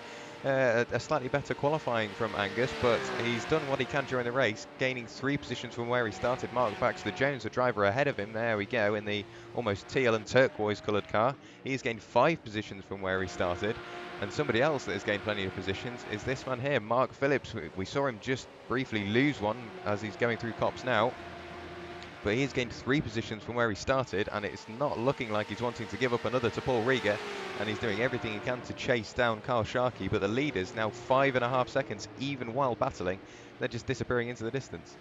a slightly better qualifying from Angus, but he's done what he can during the race, gaining 3 positions from where he started. Mark Baxter Jones, the driver ahead of him, there we go, in the almost teal and turquoise coloured car. He's gained 5 positions from where he started. And somebody else that has gained plenty of positions is this man here, Mark Phillips. We saw him just briefly lose one as he's going through Copse now, but he's gained 3 positions from where he started, and it's not looking like he's wanting to give up another to Paul Riga, and he's doing everything he can to chase down Carl Sharkey. But the leaders now 5.5 seconds, even while battling. They're just disappearing into the distance.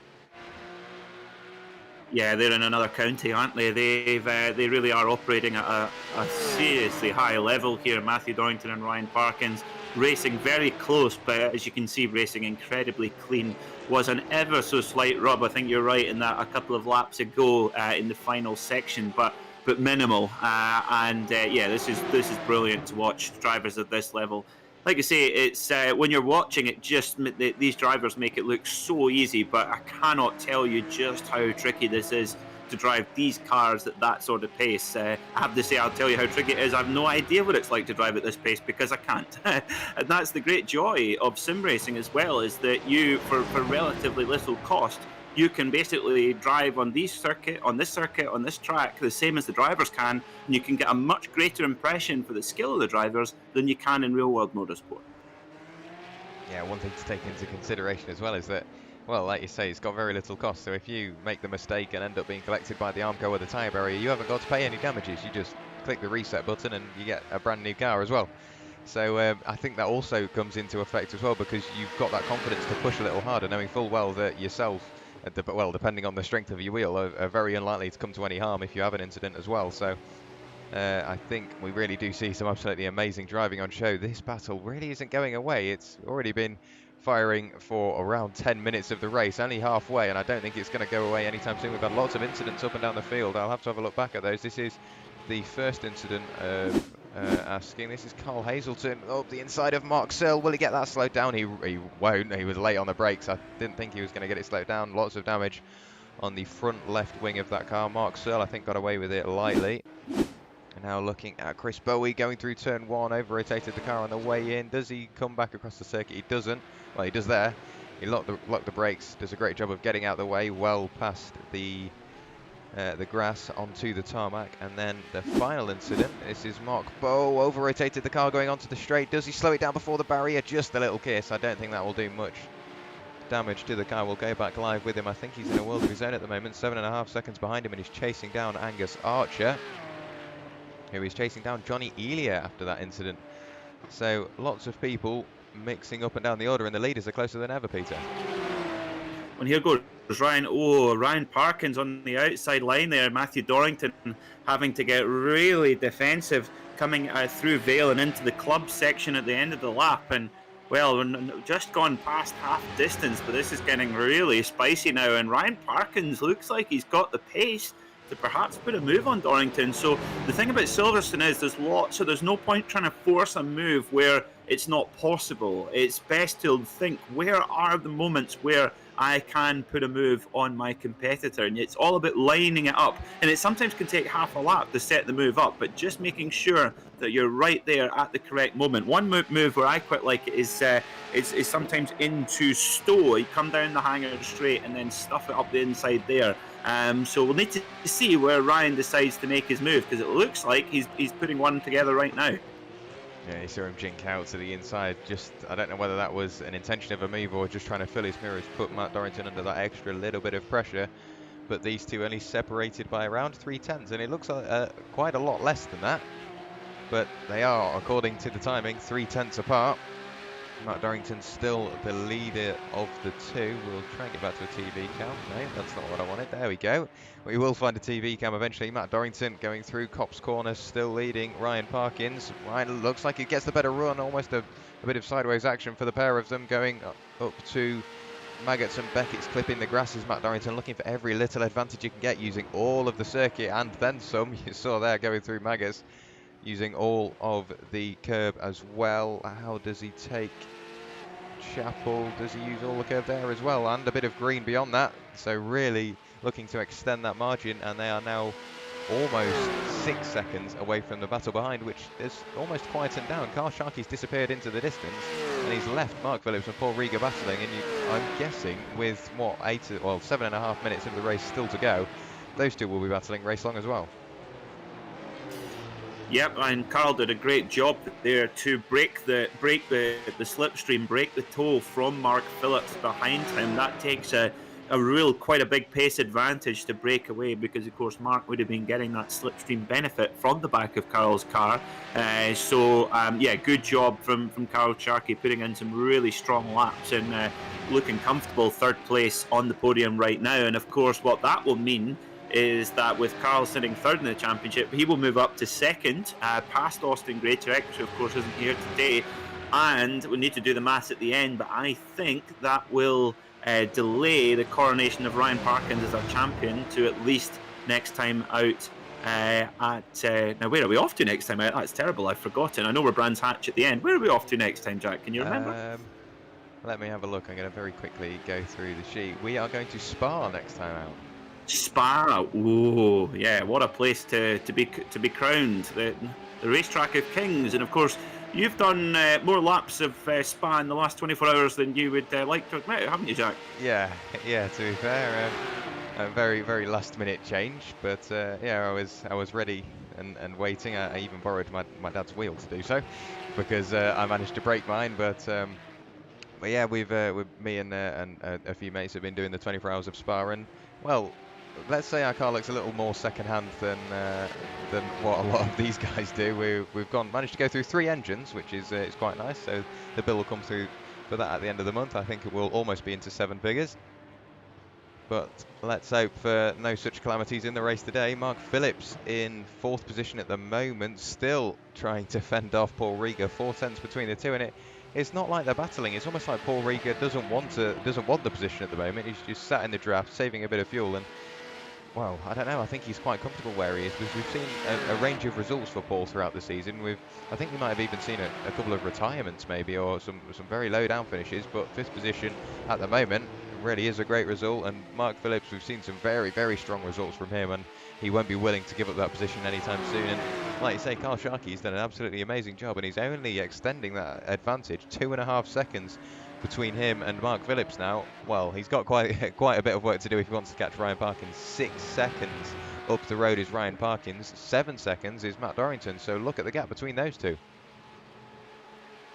Yeah, they're in another county, aren't they? They really are operating at a seriously high level here. Matthew Dorrington and Ryan Parkins racing very close, but as you can see, racing incredibly clean. Was an ever so slight rub, I think you're right, in that a couple of laps ago in the final section, but minimal. Yeah, this is brilliant to watch drivers at this level. Like I say, it's when you're watching it, these drivers make it look so easy, but I cannot tell you just how tricky this is to drive these cars at that sort of pace. I have to say, I'll tell you how tricky it is. I have no idea what it's like to drive at this pace, because I can't. And that's the great joy of sim racing as well, is that you, for relatively little cost, you can basically drive on this circuit, on this track, the same as the drivers can, and you can get a much greater impression for the skill of the drivers than you can in real-world motorsport. Yeah, one thing to take into consideration as well is that, well, like you say, it's got very little cost. So if you make the mistake and end up being collected by the Armco or the tyre barrier, you haven't got to pay any damages. You just click the reset button and you get a brand new car as well. So I think that also comes into effect as well, because you've got that confidence to push a little harder, knowing full well that yourself, well, depending on the strength of your wheel, are very unlikely to come to any harm if you have an incident as well. So I think we really do see some absolutely amazing driving on show. This battle really isn't going away. It's already been firing for around 10 minutes of the race, only halfway, and I don't think it's going to go away anytime soon. We've had lots of incidents up and down the field. I'll have to have a look back at those. This is the first incident of asking. This is Carl Hazelton up the inside of Mark Searle. Will he get that slowed down? He won't. He was late on the brakes. I didn't think he was going to get it slowed down. Lots of damage on the front left wing of that car. Mark Searle, I think, got away with it lightly. And now looking at Chris Bowie going through turn 1, over-rotated the car on the way in. Does he come back across the circuit? He doesn't. Well, he does there. He locked the brakes. Does a great job of getting out of the way, well past the grass onto the tarmac. And then the final incident, this is Mark Bowe, over-rotated the car going onto the straight. Does he slow it down before the barrier? Just a little kiss. I don't think that will do much damage to the car. We'll go back live with him. I think he's in a world of his own at the moment. 7.5 seconds behind him, and he's chasing down Angus Archer, who is chasing down Johnny Elia after that incident. So lots of people mixing up and down the order, and the leaders are closer than ever, Peter. And here goes Ryan Parkins on the outside line there. Matthew Dorrington having to get really defensive, coming through Vale and into the club section at the end of the lap. And well, we're just gone past half distance, but this is getting really spicy now. And Ryan Parkins looks like he's got the pace to perhaps put a move on Dorrington. So the thing about Silverstone is there's no point trying to force a move where it's not possible. It's best to think, where are the moments where I can put a move on my competitor. And it's all about lining it up. And it sometimes can take half a lap to set the move up, but just making sure that you're right there at the correct moment. One move where I quite like it is sometimes into stow. You come down the hanger straight and then stuff it up the inside there. So we'll need to see where Ryan decides to make his move, because it looks like he's putting one together right now. Yeah, you saw him jink out to the inside. Just, I don't know whether that was an intention of a move or just trying to fill his mirrors, put Matt Dorrington under that extra little bit of pressure. But these two only separated by around 3/10, and it looks like quite a lot less than that. But they are, according to the timing, 3/10 apart. Matt Dorrington still the leader of the two. We'll try and get back to a TV cam. No, that's not what I wanted. There we go. We will find a TV cam eventually. Matt Dorrington going through Copse Corner, still leading Ryan Parkins. Ryan looks like he gets the better run. Almost a bit of sideways action for the pair of them, going up to Maggots and Beckett's clipping the grasses. Matt Dorrington looking for every little advantage you can get, using all of the circuit and then some. You saw there going through Maggots, using all of the curb as well. How does he take Chapel? Does he use all the curb there as well? And a bit of green beyond that. So really looking to extend that margin, and they are now almost 6 seconds away from the battle behind, which is almost quietened down. Carl Sharkey's disappeared into the distance, and he's left Mark Phillips and Paul Rieger battling. And I'm guessing with what 7.5 minutes of the race still to go, those two will be battling race long as well. Yep, and Carl did a great job there to break the slipstream, break the toe from Mark Phillips behind him. That takes quite a big pace advantage to break away, because of course Mark would have been getting that slipstream benefit from the back of Carl's car. Good job from Carl Sharkey, putting in some really strong laps and looking comfortable third place on the podium right now. And of course what that will mean is that with Carl sitting third in the championship, he will move up to second, past Austin Greatrek, who of course isn't here today. And we need to do the maths at the end, but I think that will delay the coronation of Ryan Parkins as our champion to at least next time out. Now where are we off to next time out? That's terrible, I've forgotten. I know we're Brands Hatch at the end. Where are we off to next time, Jack? Can you remember? Let me have a look. I'm going to very quickly go through the sheet. We are going to Spa next time out. Spa, oh yeah, what a place to be crowned, the racetrack of kings. And of course you've done more laps of Spa in the last 24 hours than you would like to admit, haven't you, Jack? Yeah, to be fair, a very, very last minute change, but I was ready and waiting. I even borrowed my dad's wheel to do so, because I managed to break mine. But yeah, with me and a few mates have been doing the 24 hours of Spa, and well, let's say our car looks a little more second-hand than what a lot of these guys do. We've managed to go through 3 engines, which is quite nice. So the bill will come through for that at the end of the month. I think it will almost be into 7 figures. But let's hope for no such calamities in the race today. Mark Phillips in 4th position at the moment, still trying to fend off Paul Rieger. 4/10 between the two, and it's not like they're battling. It's almost like Paul Rieger doesn't want the position at the moment. He's just sat in the draft, saving a bit of fuel. And well, I don't know. I think he's quite comfortable where he is, because we've seen a range of results for Paul throughout the season. I think we might have even seen a couple of retirements maybe, or some very low down finishes. But 5th position at the moment really is a great result. And Mark Phillips, we've seen some very, very strong results from him, and he won't be willing to give up that position anytime soon. And like you say, Carl Sharkey's done an absolutely amazing job, and he's only extending that advantage 2.5 seconds between him and Mark Phillips now. Well, he's got quite a bit of work to do if he wants to catch Ryan Parkins. 6 seconds up the road is Ryan Parkins, 7 seconds is Matt Dorrington. So look at the gap between those two.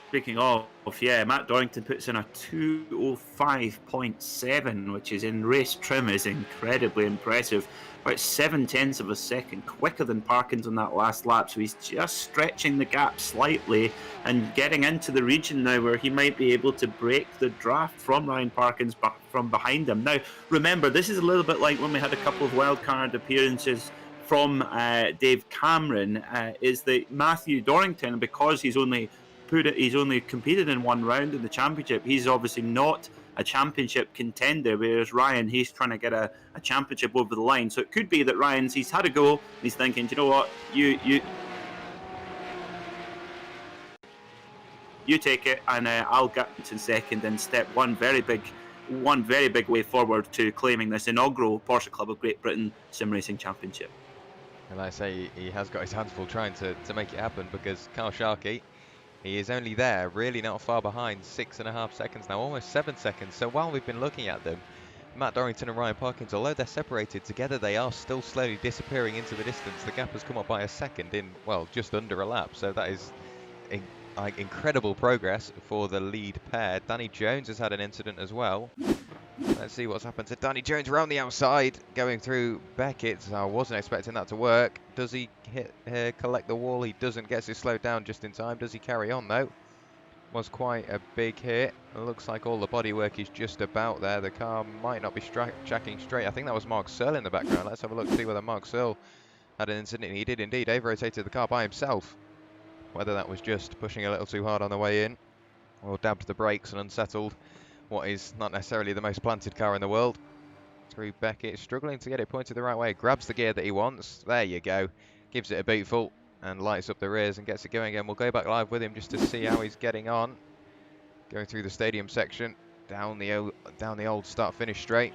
Speaking of, yeah, Matt Dorrington puts in a 2:05.7, which is in race trim is incredibly impressive. About 0.7 of a second quicker than Parkins on that last lap, so he's just stretching the gap slightly and getting into the region now where he might be able to break the draft from Ryan Parkins from behind him. Now, remember, this is a little bit like when we had a couple of wildcard appearances from Dave Cameron, is that Matthew Dorrington, because he's only competed in 1 round in the championship, he's obviously not a championship contender, whereas Ryan, he's trying to get a championship over the line. So it could be that he's had a go, and he's thinking, you know what, you take it, and I'll get in second in step 1. Very big one very big way forward to claiming this inaugural Porsche Club of Great Britain Sim Racing Championship. And like I say, he has got his hands full trying to make it happen, because Kyle Sharkey, he is only there, really not far behind, 6.5 seconds now, almost 7 seconds. So while we've been looking at them, Matt Dorrington and Ryan Parkins, although they're separated together, they are still slowly disappearing into the distance. The gap has come up by a second in, well, just under a lap. So that is incredible progress for the lead pair. Danny Jones has had an incident as well. Let's see what's happened to Danny Jones around the outside, going through Beckett. I wasn't expecting that to work. Does he collect the wall? He doesn't. Gets it slowed down just in time. Does he carry on though? Was quite a big hit. It looks like all the bodywork is just about there. The car might not be tracking straight. I think that was Mark Searle in the background. Let's have a look to see whether Mark Searle had an incident. He did indeed. Dave rotated the car by himself. Whether that was just pushing a little too hard on the way in, or dabbed the brakes and unsettled what is not necessarily the most planted car in the world. Through Beckett, struggling to get it pointed the right way. Grabs the gear that he wants. There you go. Gives it a bootful and lights up the rears and gets it going again. We'll go back live with him just to see how he's getting on. Going through the stadium section, down the old start-finish straight.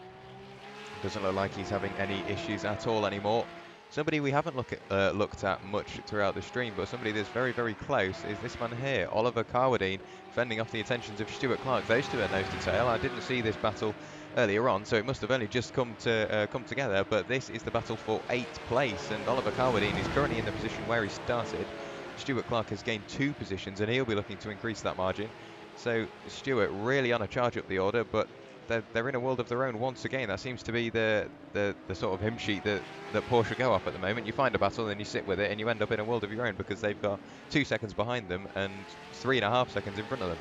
Doesn't look like he's having any issues at all anymore. Somebody we haven't looked at much throughout the stream, but somebody that's very, very close is this man here, Oliver Carwadine, fending off the attentions of Stuart Clark. Those two are nose to tail. I didn't see this battle earlier on, so it must have only just come together, but this is the battle for 8th place, and Oliver Carwadine is currently in the position where he started. Stuart Clark has gained 2 positions, and he'll be looking to increase that margin. So Stuart really on a charge up the order, but they're in a world of their own once again. That seems to be the sort of hymn sheet that Porsche go off at the moment. You find a battle, then you sit with it, and you end up in a world of your own, because they've got 2 seconds behind them and 3.5 seconds in front of them.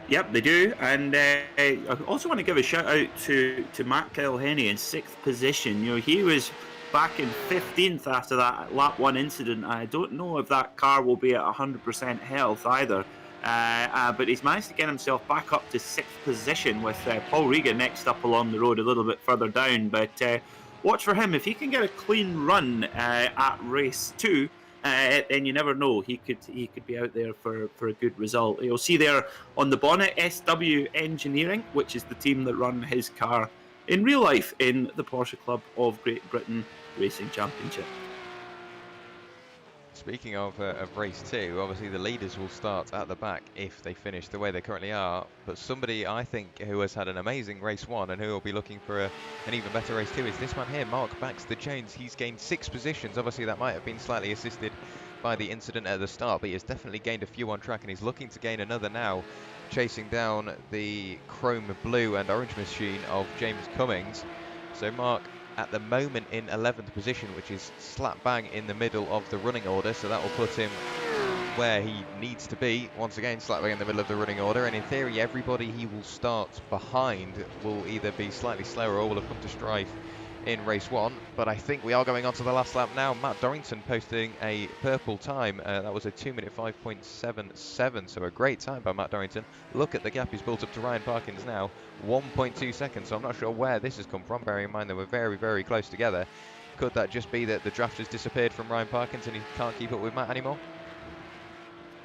Yep, they do. And I also want to give a shout out to Matt Kilhenny in 6th position. You know, he was back in 15th after that lap 1 incident. I don't know if that car will be at 100% health either. But he's managed to get himself back up to 6th position, with Paul Riga next up along the road a little bit further down. But watch for him. If he can get a clean run at race 2, then you never know. He could be out there for a good result. You'll see there on the bonnet SW Engineering, which is the team that run his car in real life in the Porsche Club of Great Britain Racing Championship. Speaking of race 2, obviously the leaders will start at the back if they finish the way they currently are. But somebody I think who has had an amazing race 1 and who will be looking for an even better race 2 is this man here, Mark Baxter Jones. He's gained 6 positions. Obviously that might have been slightly assisted by the incident at the start, but he has definitely gained a few on track, and he's looking to gain another now, chasing down the chrome blue and orange machine of James Cummings. So Mark at the moment in 11th position, which is slap bang in the middle of the running order, so that will put him where he needs to be. Once again, slap bang in the middle of the running order, and in theory everybody he will start behind will either be slightly slower or will have come to strife in race 1. But I think we are going on to the last lap now. Matt Dorrington posting a purple time. That was a 2:05.77, so a great time by Matt Dorrington. Look at the gap he's built up to Ryan Parkins now, 1.2 seconds. So I'm not sure where this has come from, bearing in mind they were very, very close together. Could that just be that the draft has disappeared from Ryan Parkins and he can't keep up with Matt anymore?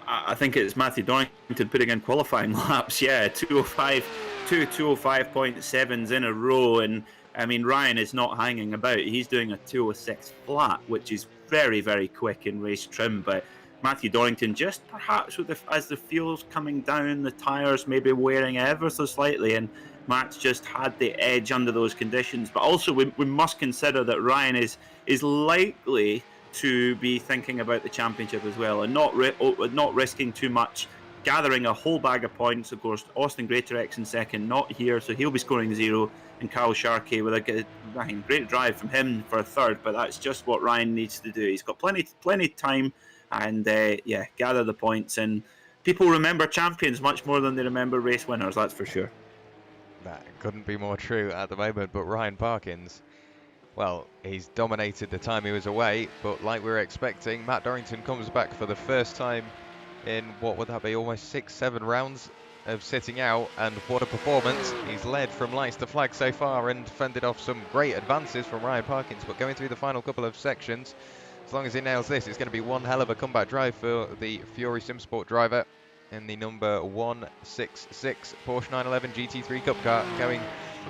I think it's Matthew Dorrington putting in qualifying laps. Yeah, 2:05.7s in a row, and I mean, Ryan is not hanging about. He's doing a 2:06 flat, which is very, very quick in race trim. But Matthew Dorrington, just perhaps as the fuel's coming down, the tyres maybe wearing ever so slightly, and Matt's just had the edge under those conditions. But also, we must consider that Ryan is likely to be thinking about the championship as well, and not risking too much, gathering a whole bag of points. Of course, Austin Greatorex in second, not here, so he'll be scoring 0. And Kyle Sharkey with a great drive from him for a 3rd, but that's just what Ryan needs to do. He's got plenty time, and gather the points. And people remember champions much more than they remember race winners, that's for sure. That couldn't be more true at the moment. But Ryan Parkins, well, he's dominated the time he was away, but like we were expecting, Matt Dorrington comes back for the first time in, what would that be, almost 6-7 rounds of sitting out, and what a performance. He's led from lights to flag so far and fended off some great advances from Ryan Parkins, but going through the final couple of sections, as long as he nails this, it's going to be one hell of a comeback drive for the Fury Simsport driver. in the number 166 Porsche 911 GT3 Cup car going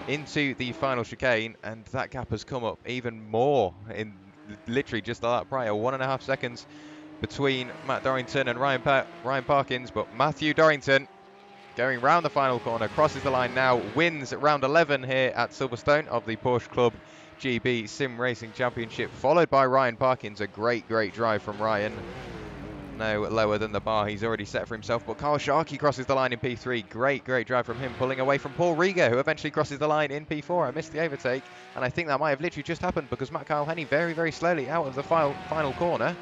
into the final chicane, and that gap has come up even more in literally just the lap prior. 1.5 seconds between Matt Dorrington and Ryan Parkins, but Matthew Dorrington going round the final corner, crosses the line now, wins round 11 here at Silverstone of the Porsche Club GB Sim Racing Championship, followed by Ryan Parkins. A great drive from Ryan. No lower than the bar he's already set for himself, but Carl Sharkey crosses the line in P3. Great drive from him, pulling away from Paul Rieger, who eventually crosses the line in P4. I missed the overtake, and I think that might have literally just happened because Matt Henny very slowly out of the final corner.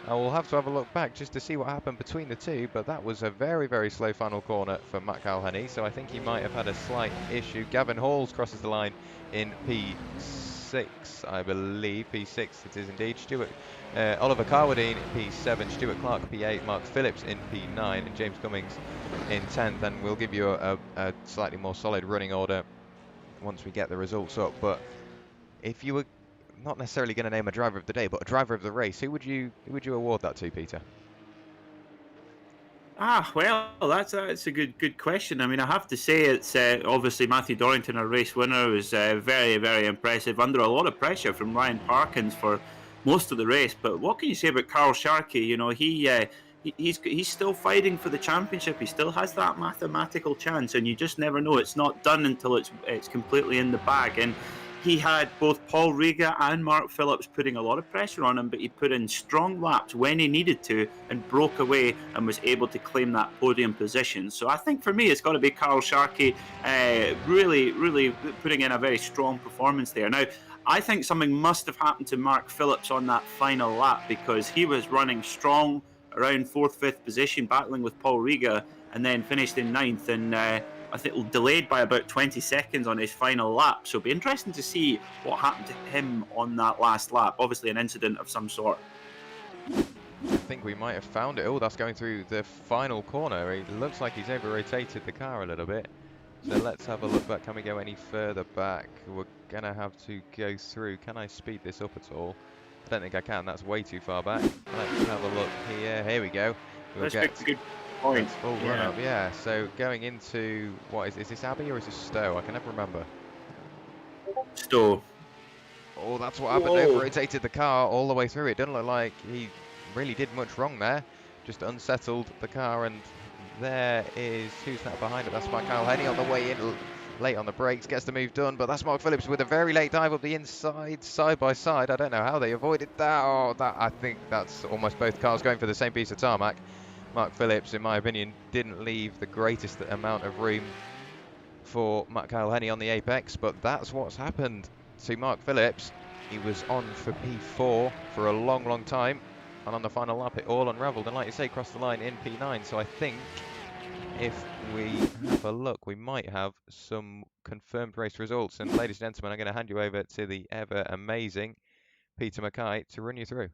I will have to have a look back just to see what happened between the two, but that was a very slow final corner for Matt Henny, so I think he might have had a slight issue. Gavin Halls crosses the line in P6, I believe. P6 it is indeed. Oliver Carwadine in P7, Stuart Clark P8, Mark Phillips in P9, and James Cummings in 10th. And we'll give you a slightly more solid running order once we get the results up. But if you were not necessarily going to name a driver of the day, but a driver of the race, who would you award that to, Peter? Well, that's a good question. I mean, I have to say it's obviously Matthew Dorrington, a race winner, was very impressive under a lot of pressure from Ryan Parkins for most of the race. But what can you say about Carl Sharkey? You know, he's still fighting for the championship. He still has that mathematical chance, and you just never know. It's not done until it's completely in the bag. And he had both Paul Rieger and Mark Phillips putting a lot of pressure on him, but he put in strong laps when he needed to and broke away and was able to claim that podium position. So I think for me, it's got to be Carl Sharkey really putting in a very strong performance there. Now, I think something must have happened to Mark Phillips on that final lap because he was running strong around 4th, 5th position, battling with Paul Rieger, and then finished in 9th. And I think delayed by about 20 seconds on his final lap. So it'll be interesting to see what happened to him on that last lap. Obviously an incident of some sort. I think we might have found it. Oh, that's going through the final corner. It looks like he's over-rotated the car a little bit. So let's have a look back. Can we go any further back? We're going to have to go through. Can I speed this up at all? I don't think I can. That's way too far back. Let's have a look here. Here we go. That's a good point. Full run up, yeah. So going into, what is this Abbey or is this Stowe? I can never remember. Stowe. Oh, that's what happened. Over-rotated the car all the way through. It doesn't look like he really did much wrong there. Just unsettled the car, and there is, who's that behind it? That's Mark Henny on the way in, late on the brakes, gets the move done, but that's Mark Phillips with a very late dive up the inside, side by side. I don't know how they avoided that. Oh, I think that's almost both cars going for the same piece of tarmac. Mark Phillips, in my opinion, didn't leave the greatest amount of room for Matt Henny on the apex, but that's what's happened to Mark Phillips. He was on for P4 for a long time, and on the final lap it all unravelled, and like you say, crossed the line in P9. So I think if we have a look, we might have some confirmed race results. And ladies and gentlemen, I'm going to hand you over to the ever amazing Peter MacKay to run you through.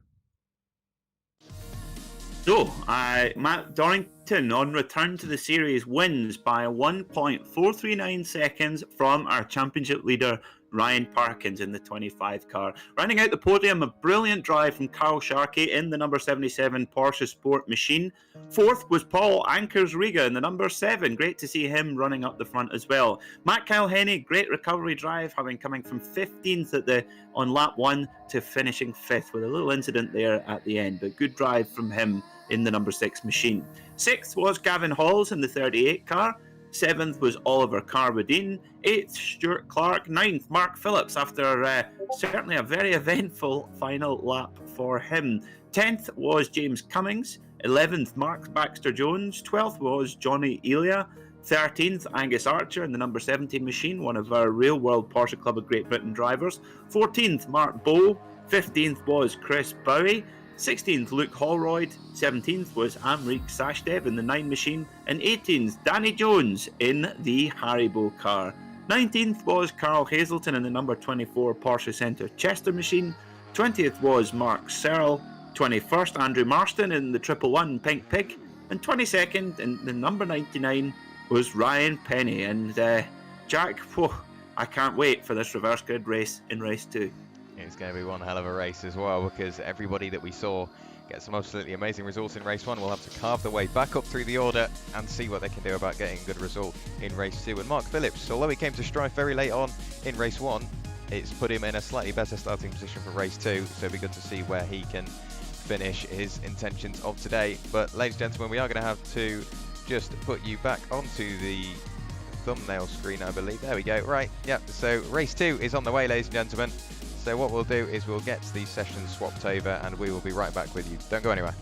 So, Matt Dorrington on return to the series wins by 1.439 seconds from our championship leader Ryan Parkins in the 25 car. Rounding out the podium, a brilliant drive from Carl Sharkey in the number 77 Porsche Sport machine. 4th was Paul Ankers Rieger in the number 7. Great to see him running up the front as well. Matt Henny, great recovery drive, coming from 15th on lap 1 to finishing 5th with a little incident there at the end, but good drive from him in the number 6 machine. 6th was Gavin Halls in the 38 car. 7th was Oliver Carwadine. 8th, Stuart Clark. 9th, Mark Phillips, after certainly a very eventful final lap for him. 10th was James Cummings. 11th, Mark Baxter Jones. 12th was Johnny Elia. 13th, Angus Archer in the number 17 machine, one of our real-world Porsche Club of Great Britain drivers. 14th, Mark Bowe. 15th was Chris Bowie. 16th, Luke Holroyd. 17th was Amrik Sashdev in the 9 machine. And 18th, Danny Jones in the Haribo car. 19th was Carl Hazelton in the number 24 Porsche Centre Chester machine. 20th was Mark Searle. 21st, Andrew Marston in the 111 Pink Pig. And 22nd, in the number 99, was Ryan Penny. And Jack, I can't wait for this reverse grid race in race 2. It's going to be one hell of a race as well, because everybody that we saw get some absolutely amazing results in race 1, will have to carve their way back up through the order and see what they can do about getting a good result in race 2. And Mark Phillips, although he came to strife very late on in race 1, it's put him in a slightly better starting position for race 2, so it'll be good to see where he can finish his intentions of today. But ladies and gentlemen, we are going to have to just put you back onto the thumbnail screen, I believe. There we go. Right, yep, so race 2 is on the way, ladies and gentlemen. So what we'll do is we'll get these sessions swapped over and we will be right back with you. Don't go anywhere.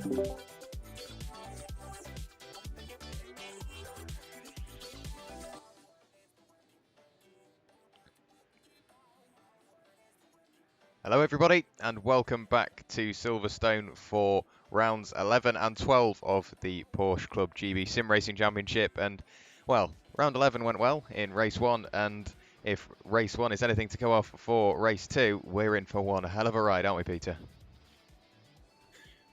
Hello everybody and welcome back to Silverstone for rounds 11 and 12 of the Porsche Club GB Sim Racing Championship. And well, round 11 went well in race 1, and if race 1 is anything to go off for race 2, we're in for one hell of a ride, aren't we, Peter?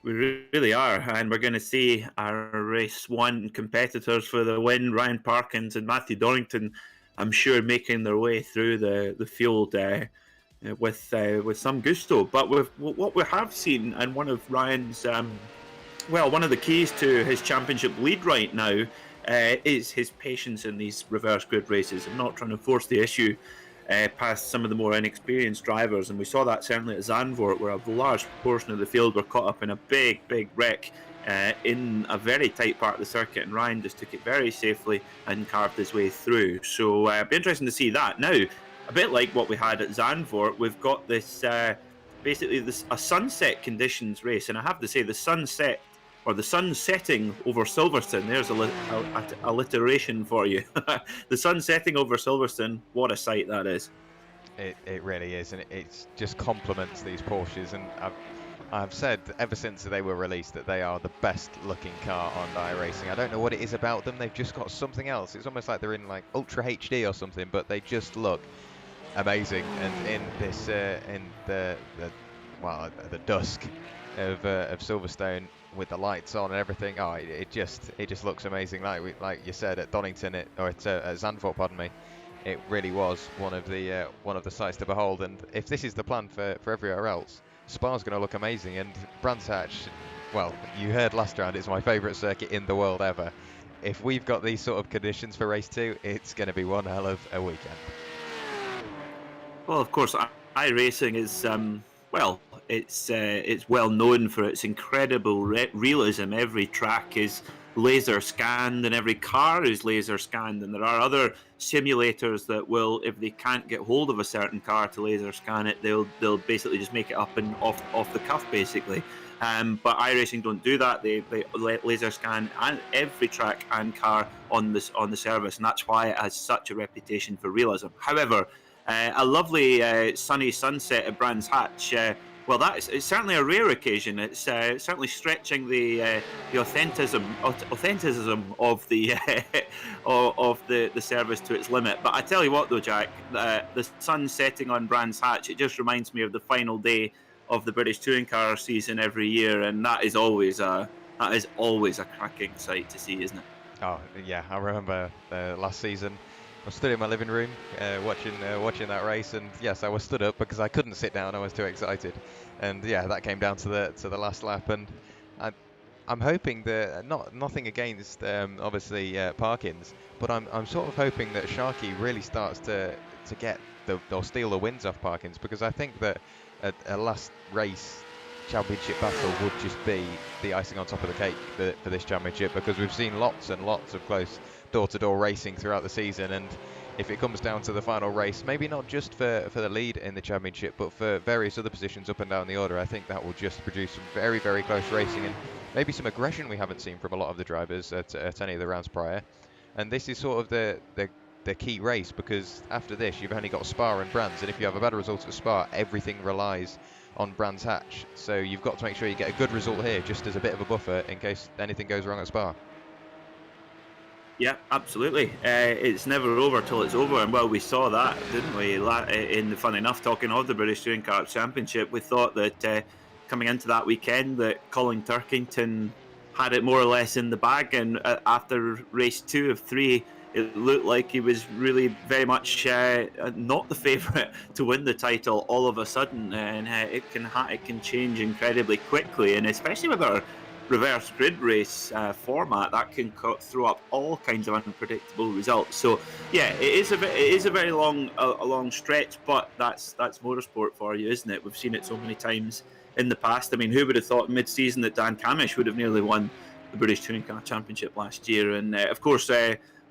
We really are, and we're going to see our race 1 competitors for the win, Ryan Parkins and Matthew Dorrington, I'm sure making their way through the field with some gusto. But with what we have seen, and one of Ryan's one of the keys to his championship lead right now is his patience in these reverse grid races and not trying to force the issue past some of the more inexperienced drivers. And we saw that certainly at Zandvoort, where a large proportion of the field were caught up in a big wreck in a very tight part of the circuit, and Ryan just took it very safely and carved his way through. So it'll be interesting to see that. Now, a bit like what we had at Zandvoort, we've got this basically a sunset conditions race, and I have to say the sun setting over Silverstone. There's a alliteration for you. The sun setting over Silverstone. What a sight that is! It really is, and it just complements these Porsches. And I've said ever since they were released that they are the best looking car on iRacing. I don't know what it is about them. They've just got something else. It's almost like they're in like Ultra HD or something, but they just look amazing. And in this in the dusk of Silverstone with the lights on and everything, it just looks amazing. Like you said at Donington, at Zandvoort, pardon me, it really was one of the sights to behold. And if this is the plan for everywhere else, Spa's going to look amazing. And Brands Hatch, well, you heard last round, it's my favourite circuit in the world ever. If we've got these sort of conditions for race 2, it's going to be one hell of a weekend. Well, of course, iRacing is it's well known for its incredible realism. Every track is laser scanned, and every car is laser scanned. And there are other simulators that will, if they can't get hold of a certain car to laser scan it, they'll basically just make it up and off the cuff, basically. But iRacing don't do that. They laser scan every track and car on the service, and that's why it has such a reputation for realism. However, a lovely sunny sunset at Brands Hatch. It's certainly a rare occasion. It's certainly stretching the authenticism of the of the service to its limit. But I tell you what, though, Jack, the sun setting on Brands Hatch, it just reminds me of the final day of the British touring car season every year, and that is always a cracking sight to see, isn't it? Oh yeah, I remember last season. I stood in my living room watching that race, and yes, I was stood up because I couldn't sit down. I was too excited, and yeah, that came down to the last lap. And I'm hoping that nothing against obviously Parkins, but I'm sort of hoping that Sharkey really starts to get or steal the wins off Parkins, because I think that a last race championship battle would just be the icing on top of the cake for this championship, because we've seen lots and lots of close door-to-door racing throughout the season. And if it comes down to the final race, maybe not just for the lead in the championship, but for various other positions up and down the order, I think that will just produce some very, very close racing, and maybe some aggression we haven't seen from a lot of the drivers at any of the rounds prior. And this is sort of the key race, because after this you've only got Spa and Brands, and if you have a better result at Spa, everything relies on Brands Hatch. So you've got to make sure you get a good result here, just as a bit of a buffer in case anything goes wrong at Spa. Yeah, absolutely. It's never over till it's over, and well, we saw that, didn't we? Funny enough, talking of the British Touring Car Championship, we thought that coming into that weekend that Colin Turkington had it more or less in the bag, and after race 2 of 3, it looked like he was really very much not the favourite to win the title all of a sudden, and it can change incredibly quickly, and especially with our reverse grid race format, that can throw up all kinds of unpredictable results. So yeah, it is a very long stretch, but that's motorsport for you, isn't it? We've seen it so many times in the past. I mean, who would have thought mid-season that Dan Camish would have nearly won the British Touring Car Championship last year? And of course,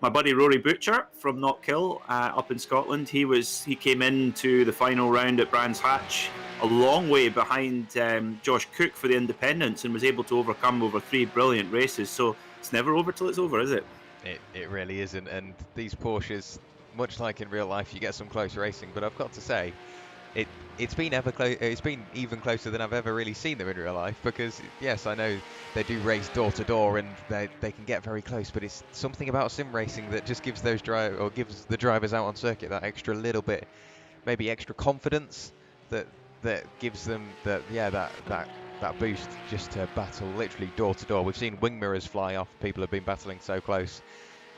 my buddy Rory Butcher from Knockhill up in Scotland, he came into the final round at Brands Hatch a long way behind Josh Cook for the independents and was able to overcome over 3 brilliant races. So it's never over till it's over, is it? It really isn't. And these Porsches, much like in real life, you get some close racing. But I've got to say, it's been it's been even closer than I've ever really seen them in real life, because yes, I know they do race door to door and they can get very close, but it's something about sim racing that just gives gives the drivers out on circuit that extra little bit, maybe extra confidence that gives them that boost just to battle literally door to door. We've seen wing mirrors fly off, people have been battling so close.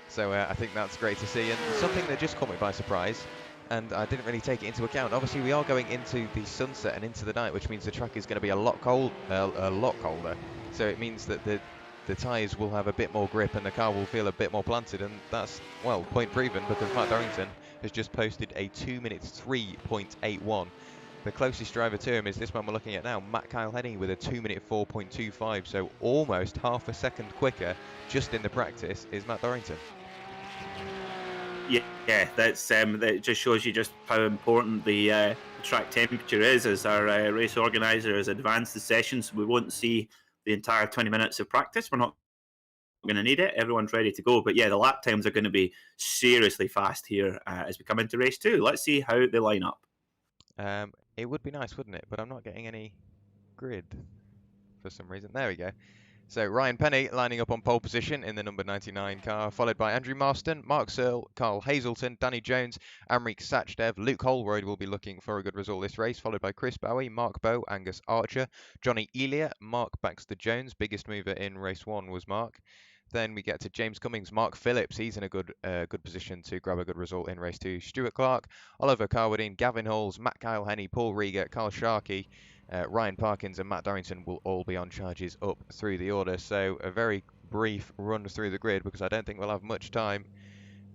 So I think that's great to see, and something that just caught me by surprise, and I didn't really take it into account. Obviously, we are going into the sunset and into the night, which means the track is going to be a lot colder. So it means that the tyres will have a bit more grip and the car will feel a bit more planted, and that's, well, point proven, because Matt Dorrington has just posted a 2 minutes 3.81. The closest driver to him is this man we're looking at now, Matt Kyle Henny, with a 2 minute 4.25, so almost half a second quicker just in the practice is Matt Dorrington. Yeah, that just shows you just how important the track temperature is, as our race organizer has advanced the session, so we won't see the entire 20 minutes of practice. We're not going to need it. Everyone's ready to go. But yeah, the lap times are going to be seriously fast here as we come into race 2. Let's see how they line up. It would be nice, wouldn't it? But I'm not getting any grid for some reason. There we go. So Ryan Penny lining up on pole position in the number 99 car, followed by Andrew Marston, Mark Searle, Carl Hazelton, Danny Jones, Amrik Sachdev. Luke Holroyd will be looking for a good result this race, followed by Chris Bowie, Mark Bowe, Angus Archer, Johnny Elia, Mark Baxter Jones. Biggest mover in race 1 was Mark. Then we get to James Cummings, Mark Phillips. He's in a good position to grab a good result in race 2. Stuart Clark, Oliver Carwadine, Gavin Halls, Matt Kyle Henny, Paul Rieger, Carl Sharkey, Ryan Parkins and Matt Dorrington will all be on charges up through the order. So a very brief run through the grid, because I don't think we'll have much time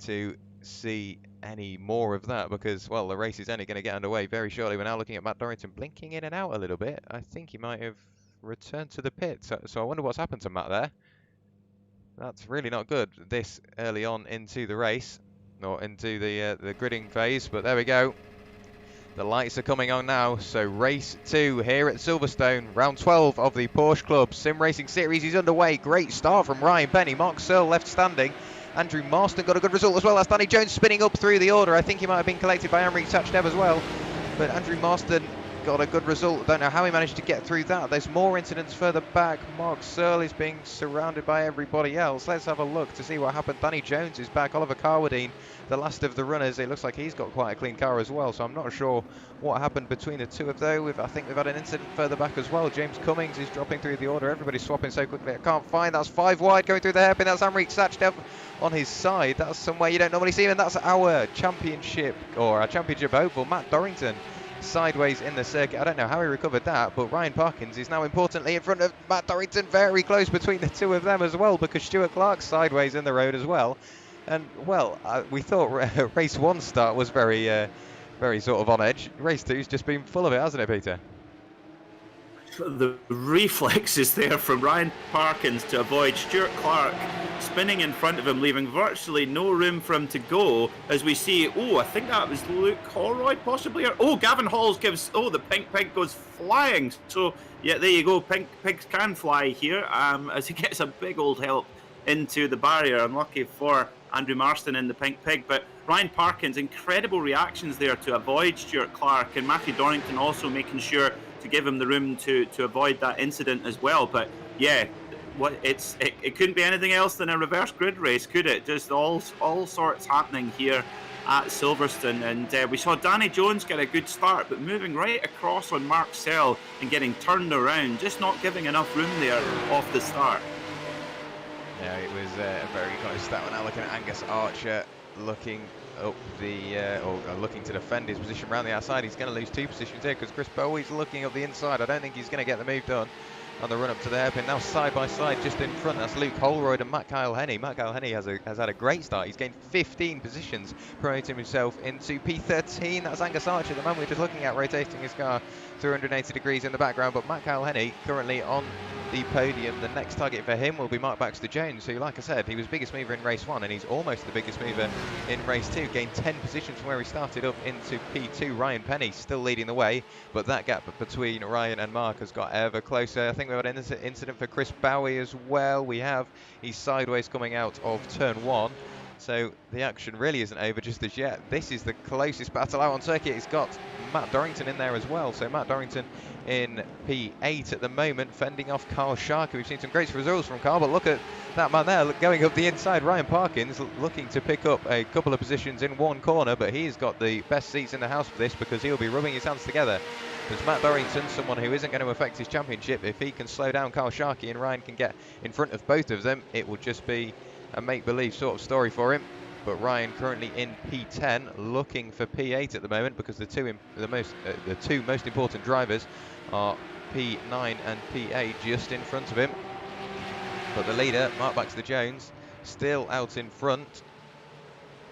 to see any more of that, because, well, the race is only going to get underway very shortly. We're now looking at Matt Dorrington blinking in and out a little bit. I think he might have returned to the pit. So I wonder what's happened to Matt there. That's really not good this early on into the race, or into the gridding phase, but there we go. The lights are coming on now, so race 2 here at Silverstone, round 12 of the Porsche Club Sim Racing Series is underway. Great start from Ryan Penny, Mark Searle left standing. Andrew Marston got a good result as well. That's Danny Jones spinning up through the order. I think he might have been collected by Amrik Sachdev as well, but Andrew Marston got a good result. Don't know how he managed to get through that. There's more incidents further back. Mark Searle is being surrounded by everybody else. Let's have a look to see what happened. Danny Jones is back. Oliver Carwadine, the last of the runners. It looks like he's got quite a clean car as well, so I'm not sure what happened between the two of those. I think we've had an incident further back as well. James Cummings is dropping through the order. Everybody's swapping so quickly I can't find. That's 5 wide going through the hairpin. That's Amrik Sachdev on his side. That's somewhere you don't normally see him, and that's our championship hopeful, Matt Dorrington, sideways in the circuit. I don't know how he recovered that, but Ryan Parkins is now importantly in front of Matt Dorrington, very close between the two of them as well, because Stuart Clark's sideways in the road as well. And, well, we thought race 1 start was very sort of on edge. Race 2's just been full of it, hasn't it, Peter? The reflexes there from Ryan Parkins to avoid Stuart Clark spinning in front of him, leaving virtually no room for him to go, as we see, I think that was Luke Holroyd possibly, or Gavin Halls gives, the pink pig goes flying. So yeah, there you go, pink pigs can fly here, as he gets a big old help into the barrier. Unlucky for Andrew Marston in the pink pig, but Ryan Parkins, incredible reactions there to avoid Stuart Clark, and Matthew Dorrington also making sure to give him the room to avoid that incident as well. But yeah, it couldn't be anything else than a reverse grid race, could it? Just all sorts happening here at Silverstone, and we saw Danny Jones get a good start, but moving right across on Mark Searle and getting turned around, just not giving enough room there off the start. Yeah, it was a very close start. We're now looking at Angus Archer looking up looking to defend his position around the outside. He's going to lose 2 positions here because Chris Bowie's looking up the inside. I don't think he's going to get the move done on the run up to the hairpin. Now side by side just in front, that's Luke Holroyd and Matt Kyle Henny. Matt Kyle Henny has had a great start. He's gained 15 positions, promoting himself into P13. That's Angus Archer, the man we're just looking at, rotating his car 380 degrees in the background. But Matt Kyle Henny currently on the podium. The next target for him will be Mark Baxter-Jones, who, like I said, he was biggest mover in race 1, and he's almost the biggest mover in race 2. Gained 10 positions from where he started up into P2. Ryan Penny still leading the way, but that gap between Ryan and Mark has got ever closer. I think we've got an incident for Chris Bowie as well. We have. He's sideways coming out of turn 1. So the action really isn't over just as yet. This is the closest battle out on circuit. He's got Matt Dorrington in there as well. So Matt Dorrington in P8 at the moment, fending off Carl Sharkey. We've seen some great results from Carl, but look at that man there going up the inside. Ryan Parkins looking to pick up a couple of positions in one corner, but he's got the best seats in the house for this because he'll be rubbing his hands together. Because Matt Dorrington, someone who isn't going to affect his championship, if he can slow down Carl Sharkey and Ryan can get in front of both of them, it will just be a make-believe sort of story for him. But Ryan currently in P10, looking for P8 at the moment because the two most important drivers are P9 and P8 just in front of him. But the leader, Mark Baxter-Jones, still out in front.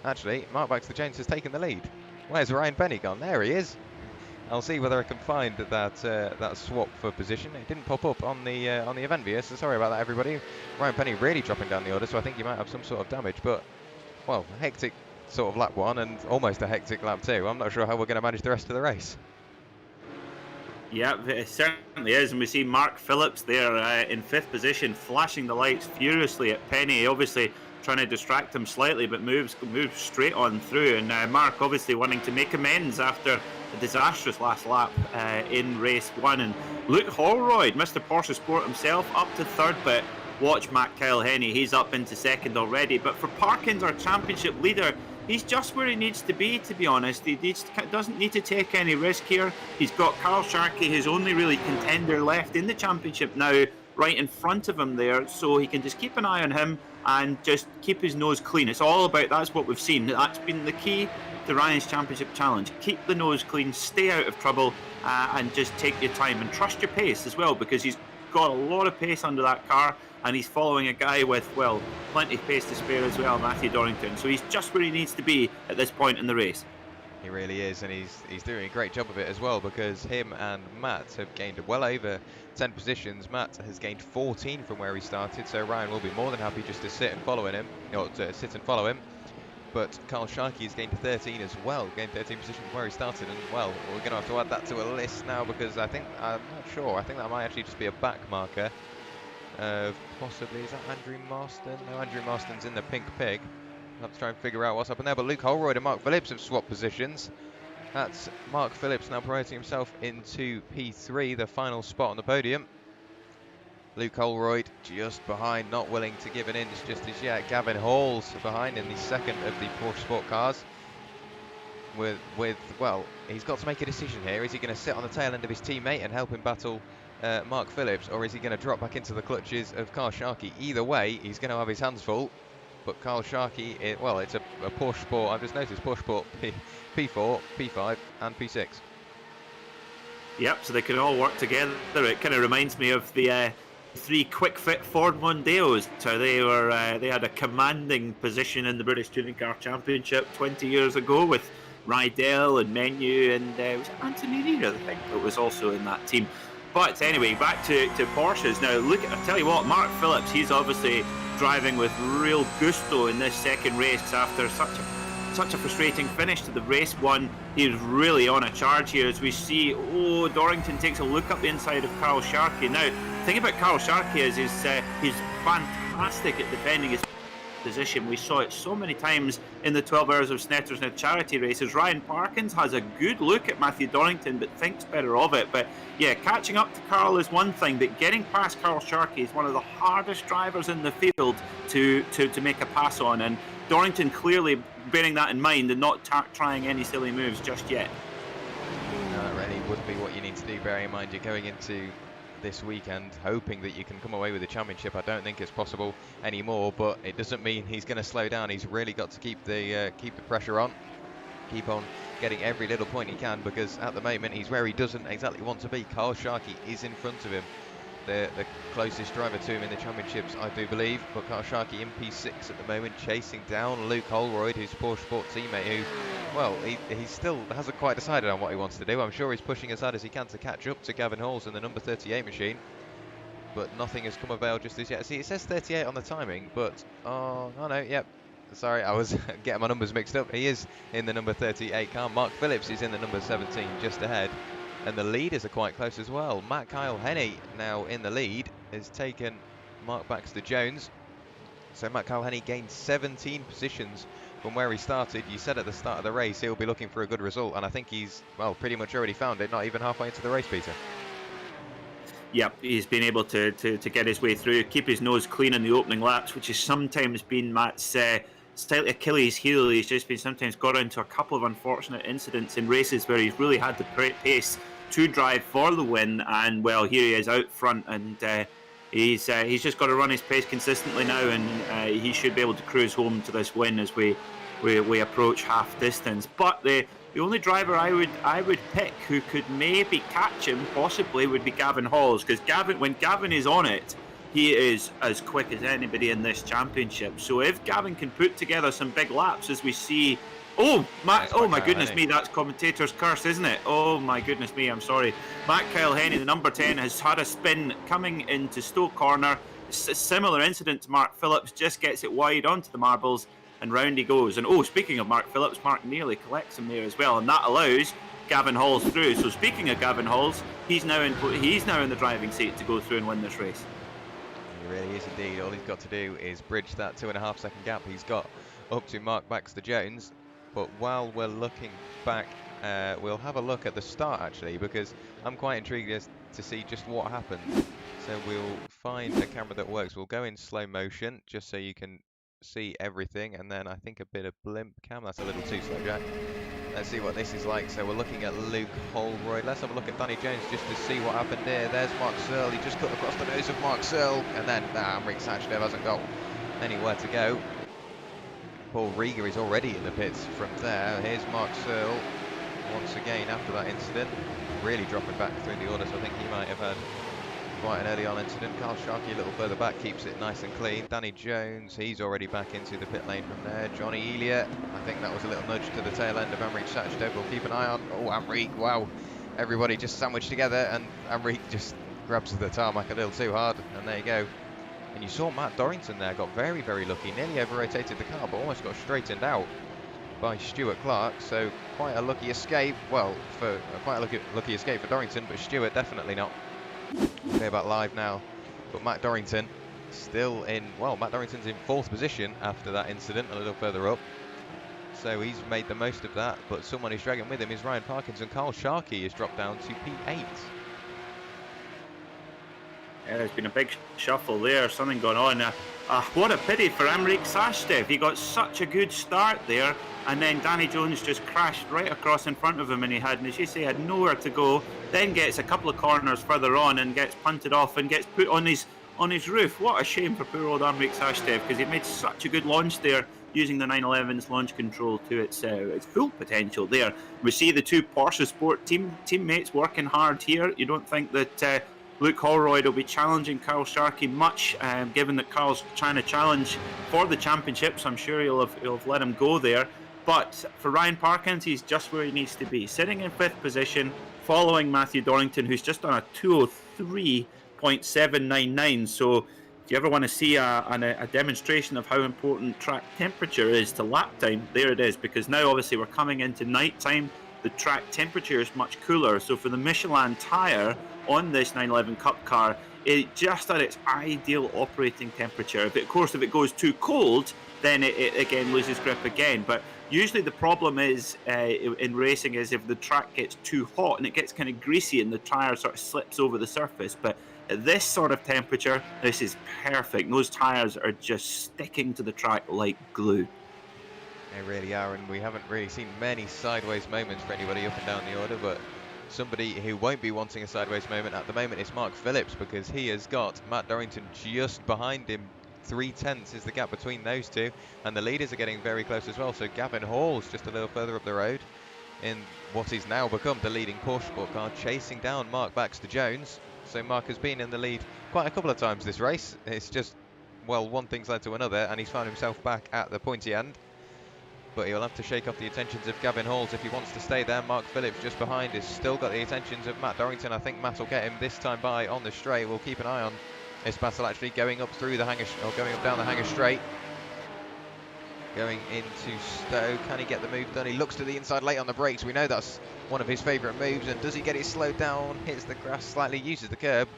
Actually, Mark Baxter-Jones has taken the lead. Where's Ryan Penny gone? There he is. I'll see whether I can find that swap for position. It didn't pop up on the event viewer, so sorry about that, everybody. Ryan Penny really dropping down the order, so I think he might have some sort of damage. But, well, hectic sort of lap 1 and almost a hectic lap 2. I'm not sure how we're going to manage the rest of the race. Yeah, it certainly is, and we see Mark Phillips there in 5th position, flashing the lights furiously at Penny, obviously trying to distract him slightly, but moves straight on through. And Mark obviously wanting to make amends after a disastrous last lap in race 1. And Luke Holroyd, Mr. Porsche Sport himself, up to 3rd, but watch Matt Kilhenny, he's up into 2nd already. But for Parkins, our championship leader, he's just where he needs to be honest. He doesn't need to take any risk here. He's got Carl Sharkey, his only really contender left in the championship now, right in front of him there, so he can just keep an eye on him and just keep his nose clean. It's all about, that's what we've seen. That's been the key to Ryan's championship challenge. Keep the nose clean, stay out of trouble, and just take your time and trust your pace as well, because he's got a lot of pace under that car, and he's following a guy with, well, plenty of pace to spare as well, Matthew Dorrington. So he's just where he needs to be at this point in the race. He really is, and he's doing a great job of it as well, because him and Matt have gained well over 10 positions. Matt has gained 14 from where he started, so Ryan will be more than happy just to sit and follow him. But Carl Sharkey has gained 13 as well, gained 13 positions from where he started, and well, we're going to have to add that to a list now, because I'm not sure, I think that might actually just be a back marker of possibly, is that Andrew Marston? No, Andrew Marston's in the pink pig. I'll have to try and figure out what's happened there, but Luke Holroyd and Mark Phillips have swapped positions. That's Mark Phillips now promoting himself into P3, the final spot on the podium. Luke Holroyd just behind, not willing to give an inch just as yet. Gavin Hall's behind in the 2nd of the Porsche Sport cars. Well, he's got to make a decision here. Is he going to sit on the tail end of his teammate and help him battle Mark Phillips, or is he going to drop back into the clutches of Carl Sharkey? Either way, he's going to have his hands full. But Carl Sharkey, it's a Porsche Sport. I've just noticed Porsche Sport P4, P5 and P6. Yep, so they can all work together. It kind of reminds me of the 3 quick fit Ford Mondeos. So they had a commanding position in the British Touring Car Championship 20 years ago with Rydell and Menu, and was it Anthony Reid, I think, that was also in that team. But anyway, back to Porsches now. Look, I tell you what, Mark Phillips, he's obviously driving with real gusto in this second race after such a frustrating finish to the race 1. He's really on a charge here, as we see. Dorrington takes a look up the inside of Carl Sharkey. Now, the thing about Carl Sharkey is he's fantastic at defending his position. We saw it so many times in the 12 Hours of Snettersnit charity races. Ryan Parkins has a good look at Matthew Dorrington, but thinks better of it. But yeah, catching up to Carl is one thing, but getting past Carl Sharkey is one of the hardest drivers in the field to make a pass on. And Dorrington clearly bearing that in mind and not trying any silly moves just yet. No, that really would be what you need to do, bearing in mind you're going into this weekend hoping that you can come away with the championship. I don't think it's possible anymore, but it doesn't mean he's going to slow down. He's really got to keep the pressure on, keep on getting every little point he can, because at the moment he's where he doesn't exactly want to be. Carl Sharkey is in front of him, the closest driver to him in the championships, I do believe. But Carl Sharkey in P6 at the moment, chasing down Luke Holroyd, who's Porsche Sport teammate, who, well, he still hasn't quite decided on what he wants to do. I'm sure he's pushing as hard as he can to catch up to Gavin Halls in the number 38 machine. but nothing has come avail just as yet. See, it says 38 on the timing, but oh no, yep. Sorry, I was getting my numbers mixed up. He is in the number 38 car. Mark Phillips is in the number 17, just ahead. And the leaders are quite close as well. Matt Kyle Henney now in the lead has taken Mark Baxter-Jones. So Matt Kyle Henney gained 17 positions from where he started. You said at the start of the race he'll be looking for a good result, and I think he's, well, pretty much already found it, not even halfway into the race, Peter. Yep, he's been able to get his way through, keep his nose clean in the opening laps, which has sometimes been Matt's slightly Achilles heel. He's just been sometimes got into a couple of unfortunate incidents in races where he's really had the pace to drive for the win, and well, here he is out front, and he's just got to run his pace consistently now, and he should be able to cruise home to this win as we approach half distance. But the only driver I would pick who could maybe catch him possibly would be Gavin Halls, because when Gavin is on it, he is as quick as anybody in this championship. So if Gavin can put together some big laps, as we see. Oh my goodness me, that's commentator's curse, isn't it? Oh my goodness me, I'm sorry. Matt Kyle Henney, the number 10, has had a spin coming into Stoke Corner. A similar incident to Mark Phillips, just gets it wide onto the marbles, and round he goes. And oh, speaking of Mark Phillips, Mark nearly collects him there as well, and that allows Gavin Halls through. So speaking of Gavin Halls, he's now in the driving seat to go through and win this race. He really is indeed. All he's got to do is bridge that 2.5 second gap he's got up to Mark Baxter-Jones. But while we're looking back, we'll have a look at the start actually, because I'm quite intrigued as to see just what happened. So we'll find a camera that works. We'll go in slow motion just so you can see everything, and then I think a bit of blimp cam. That's a little too slow, Jack. Let's see what this is like. So we're looking at Luke Holroyd. Let's have a look at Danny Jones just to see what happened there. There's Mark Searle. He just cut across the nose of Mark Searle, and then Amrik Sachdev hasn't got anywhere to go. Paul Rieger is already in the pits from there. Here's Mark Searle once again after that incident, really dropping back through the order, so I think he might have had quite an early on incident. Carl Sharkey a little further back, keeps it nice and clean. Danny Jones, he's already back into the pit lane from there. Johnny Elliott, I think that was a little nudge to the tail end of Amrik Sachdev. We'll keep an eye on. Oh, Amrik, wow. Everybody just sandwiched together, and Amrik just grabs the tarmac a little too hard, and there you go. And you saw Matt Dorrington there, got very, very lucky. Nearly over-rotated the car, but almost got straightened out by Stuart Clark. So quite a lucky escape. Well, quite a lucky escape for Dorrington, but Stuart definitely not. Clear back live now. But Matt Dorrington still in, well, Matt Dorrington's in 4th position after that incident, a little further up. So he's made the most of that, but someone who's dragging with him is Ryan Parkins, and Carl Sharkey has dropped down to P8. Yeah, there's been a big shuffle there, something going on. What a pity for Amrik Sachdev. He got such a good start there, and then Danny Jones just crashed right across in front of him, and he had, as you say, had nowhere to go. Then gets a couple of corners further on and gets punted off and gets put on his roof. What a shame for poor old Amrik Sachdev, because he made such a good launch there, using the 911's launch control to its full potential there. We see the two Porsche Sport teammates working hard here. You don't think that Luke Holroyd will be challenging Carl Sharkey much, given that Carl's trying to challenge for the championships. I'm sure he'll have let him go there. But for Ryan Parkins, he's just where he needs to be, sitting in 5th position, following Matthew Dorrington, who's just on a 2:03.799. So if you ever want to see a demonstration of how important track temperature is to lap time, there it is, because now obviously we're coming into night time. The track temperature is much cooler, so for the Michelin tyre on this 911 Cup car, it just at its ideal operating temperature. Of course, if it goes too cold, then it again loses grip again. But usually the problem is in racing is if the track gets too hot and it gets kind of greasy and the tyre sort of slips over the surface. But at this sort of temperature, this is perfect. Those tyres are just sticking to the track like glue. They really are, and we haven't really seen many sideways moments for anybody up and down the order, but somebody who won't be wanting a sideways moment at the moment is Mark Phillips, because he has got Matt Dorrington just behind him. 3/10 is the gap between those two, and the leaders are getting very close as well. So Gavin Hall's just a little further up the road in what is now become the leading Porsche Sport car, chasing down Mark Baxter-Jones. So Mark has been in the lead quite a couple of times this race. It's just, well, one thing's led to another, and he's found himself back at the pointy end. But he'll have to shake off the attentions of Gavin Halls if he wants to stay there. Mark Phillips just behind has still got the attentions of Matt Dorrington. I think Matt will get him this time by on the straight. We'll keep an eye on This battle actually going up through the hanger, or going up down the hanger straight. Going into Stowe, can he get the move done? He looks to the inside late on the brakes. We know that's one of his favourite moves, and does he get it slowed down? Hits the grass slightly, uses the curb.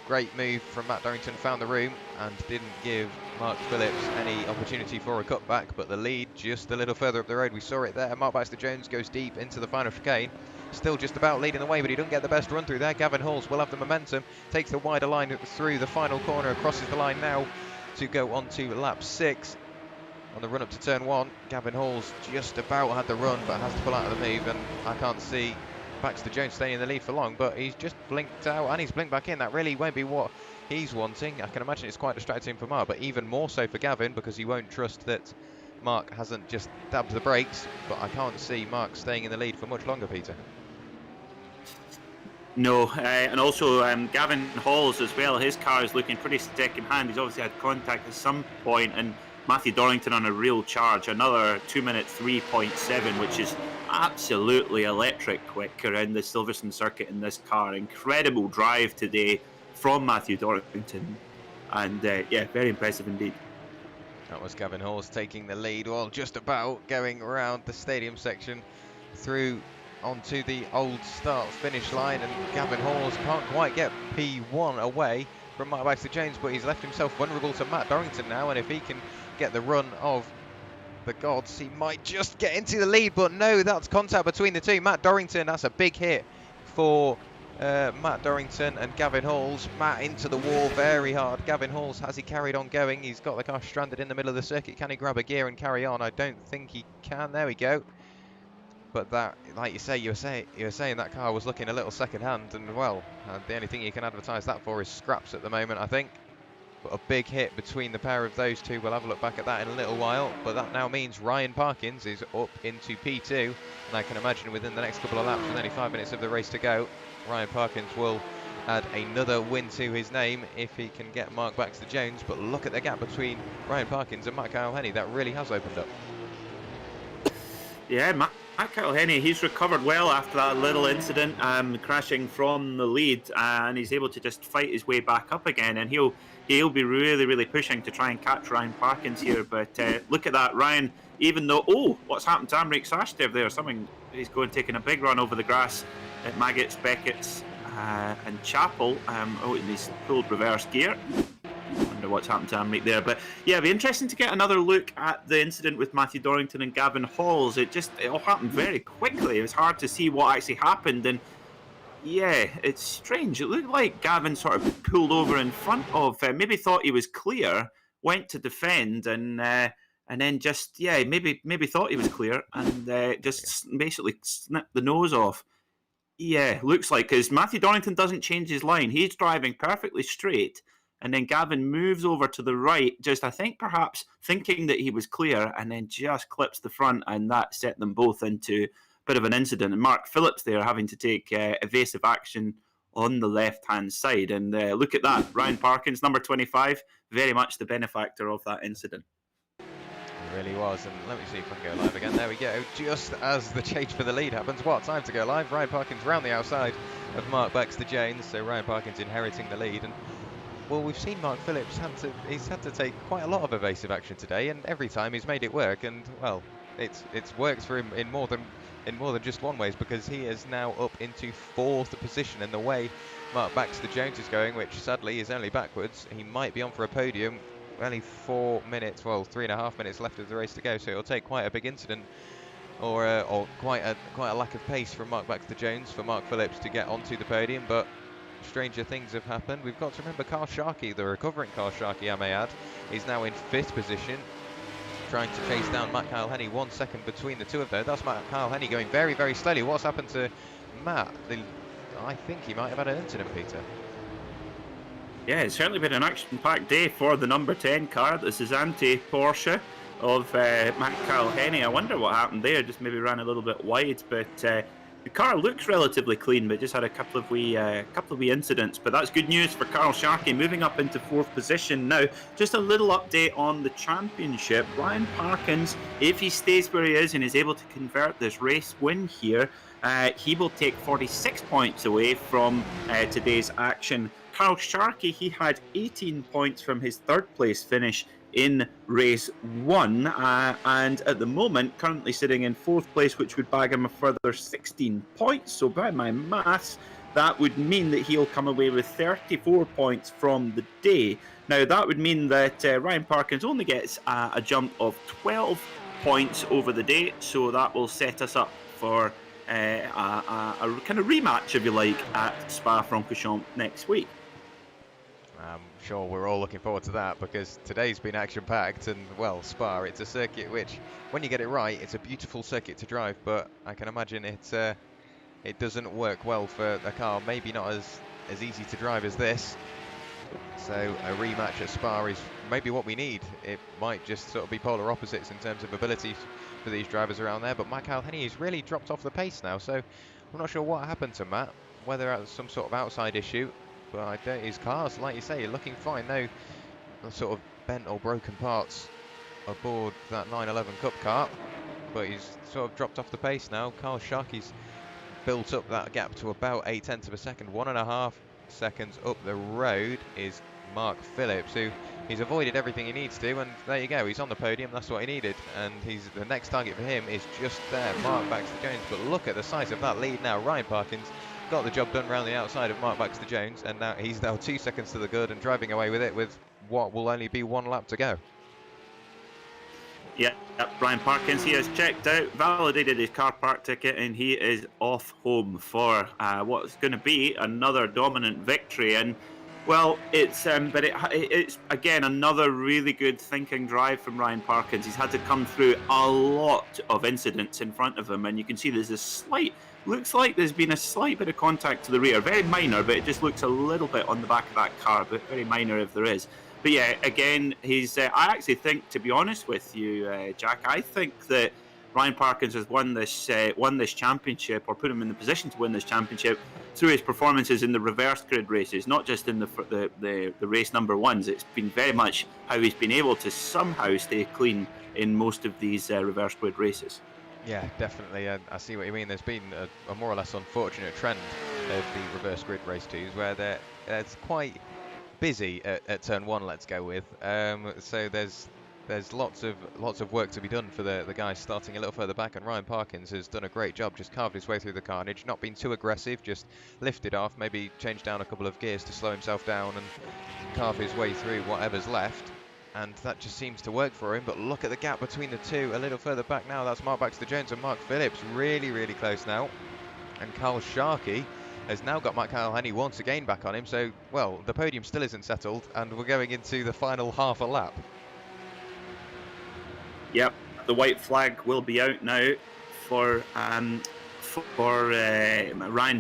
Great move from Matt Dorrington, found the room and didn't give Mark Phillips any opportunity for a cutback, but the lead just a little further up the road. We saw it there. Mark Baxter-Jones goes deep into the final chicane. Still just about leading the way, but he doesn't get the best run through there. Gavin Halls will have the momentum, takes the wider line through the final corner, crosses the line now to go on to lap 6. On the run up to turn 1, Gavin Halls just about had the run, but has to pull out of the move, and I can't see Baxter-Jones staying in the lead for long, but he's just blinked out and he's blinked back in. That really won't be what he's wanting. I can imagine it's quite distracting for Mark, but even more so for Gavin, because he won't trust that Mark hasn't just dabbed the brakes. But I can't see Mark staying in the lead for much longer, Peter. No, and also Gavin Halls as well. His car is looking pretty second hand. He's obviously had contact at some point, and Matthew Dorrington on a real charge, another 2 minute 3.7, which is absolutely electric quick around the Silverstone circuit in this car. Incredible drive today from Matthew Dorrington, and yeah, very impressive indeed. That was Gavin Halls taking the lead, well, just about going around the stadium section through onto the old start-finish line, and Gavin Halls can't quite get P1 away from Mark Baxter-Jones, but he's left himself vulnerable to Matt Dorrington now, and if he can get the run of the gods, he might just get into the lead, but no, that's contact between the two. Matt Dorrington, that's a big hit for Matt Dorrington and Gavin Halls. Matt into the wall very hard. Gavin Halls, has he carried on going? He's got the car stranded in the middle of the circuit. Can he grab a gear and carry on? I don't think he can. There we go. But that, like you say, you were saying that car was looking a little second hand, and well, the only thing you can advertise that for is scraps at the moment, I think. But a big hit between the pair of those two. We'll have a look back at that in a little while. But that now means Ryan Parkins is up into P2. And I can imagine within the next couple of laps, with only 5 minutes of the race to go, Ryan Parkins will add another win to his name if he can get Mark Baxter-Jones. But look at the gap between Ryan Parkins and Matt Kyle-Henny. That really has opened up. Yeah, Matt Kyle-Henny, he's recovered well after that little incident, crashing from the lead, and he's able to just fight his way back up again, and he'll be really pushing to try and catch Ryan Parkins here. But look at that, Ryan, even though, what's happened to Amrik Sashdev there? He's taking a big run over the grass at Maggots, Beckett's and Chapel. And he's pulled reverse gear. Wonder what's happened to Amrik there. But yeah, it'd be interesting to get another look at the incident with Matthew Dorrington and Gavin Halls. It all happened very quickly. It was hard to see what actually happened, and yeah, it's strange. It looked like Gavin sort of pulled over in front of, maybe thought he was clear, went to defend, and then just, maybe thought he was clear, and just basically snipped the nose off. Yeah, looks like, because Matthew Dorrington doesn't change his line. He's driving perfectly straight, and then Gavin moves over to the right, just, I think, perhaps thinking that he was clear, and then just clips the front, and that set them both into bit of an incident, and Mark Phillips there having to take evasive action on the left-hand side. And look at that, Ryan Parkins, number 25, very much the benefactor of that incident. It really was, and let me see if I can go live again. There we go, just as the change for the lead happens. What time to go live? Ryan Parkins round the outside of Mark Baxter-Jones, so Ryan Parkins inheriting the lead. And well, we've seen Mark Phillips he's had to take quite a lot of evasive action today, and every time he's made it work, and well, it's worked for him in more than just one ways, because he is now up into 4th position. And the way Mark Baxter-Jones is going, which sadly is only backwards, he might be on for a podium. Only 4 minutes, well, 3.5 minutes left of the race to go, so it'll take quite a big incident or quite a lack of pace from Mark Baxter-Jones for Mark Phillips to get onto the podium. But stranger things have happened. We've got to remember Carl Sharkey, the recovering Carl Sharkey, I may add, is now in 5th position, trying to chase down Matt Kyle-Henny. 1 second between the two of them. That's Matt Kyle-Henny going very slowly. What's happened to Matt? I think he might have had an incident, Peter. Yeah, it's certainly been an action-packed day for the number 10 car, the Zante Porsche of Matt Kyle-Henny. I wonder what happened there, just maybe ran a little bit wide, but the car looks relatively clean, but just had a couple of wee incidents. But that's good news for Carl Sharkey, moving up into 4th position now. Just a little update on the championship. Ryan Parkins, if he stays where he is and is able to convert this race win here, he will take 46 points away from today's action. Carl Sharkey, he had 18 points from his third place finish in race 1, and at the moment currently sitting in 4th place, which would bag him a further 16 points. So by my maths, that would mean that he'll come away with 34 points from the day. Now that would mean that Ryan Parkins only gets a jump of 12 points over the day, so that will set us up for a kind of rematch, if you like, at Spa-Francorchamps next week. I'm sure we're all looking forward to that, because today's been action-packed, and, well, Spa, it's a circuit which, when you get it right, it's a beautiful circuit to drive, but I can imagine it doesn't work well for a car, maybe not as easy to drive as this. So a rematch at Spa is maybe what we need. It might just sort of be polar opposites in terms of ability for these drivers around there, but Mikael Henny has really dropped off the pace now, so I'm not sure what happened to Matt, whether that's some sort of outside issue, but I don't, his car's, like you say, looking fine. No sort of bent or broken parts aboard that 911 Cup car, but he's sort of dropped off the pace now. Carl Sharkey's built up that gap to about 0.8 of a second, 1.5 seconds up the road is Mark Phillips, who he's avoided everything he needs to, and there you go, he's on the podium. That's what he needed, and the next target for him is just there, Mark Baxter-Jones. But look at the size of that lead now. Ryan Parkins got the job done around the outside of Mark Baxter-Jones, and now he's 2 seconds to the good and driving away with it with what will only be 1 lap to go. Yeah, Ryan Parkins, he has checked out, validated his car park ticket, and he is off home for what's going to be another dominant victory. And well, it's again another really good thinking drive from Ryan Parkins. He's had to come through a lot of incidents in front of him, and you can see there's looks like there's been a slight bit of contact to the rear, very minor, but it just looks a little bit on the back of that car, but very minor if there is. But yeah, again, he's. I actually think, to be honest with you, Jack, I think that Ryan Parkins has won this championship, or put him in the position to win this championship, through his performances in the reverse grid races, not just in the race number ones. It's been very much how he's been able to somehow stay clean in most of these reverse grid races. Yeah, definitely. I see what you mean. There's been a more or less unfortunate trend of the reverse grid race twos, where it's quite busy at turn 1, let's go with. So there's lots of work to be done for the guys starting a little further back, and Ryan Parkins has done a great job, just carved his way through the carnage, not been too aggressive, just lifted off, maybe changed down a couple of gears to slow himself down and carve his way through whatever's left, and that just seems to work for him. But look at the gap between the two a little further back now. That's Mark Baxter-Jones and Mark Phillips, really close now, and Carl Sharkey has now got Mikael Henny once again back on him. So, well, the podium still isn't settled, and we're going into the final half a lap. Yep, the white flag will be out now for Ryan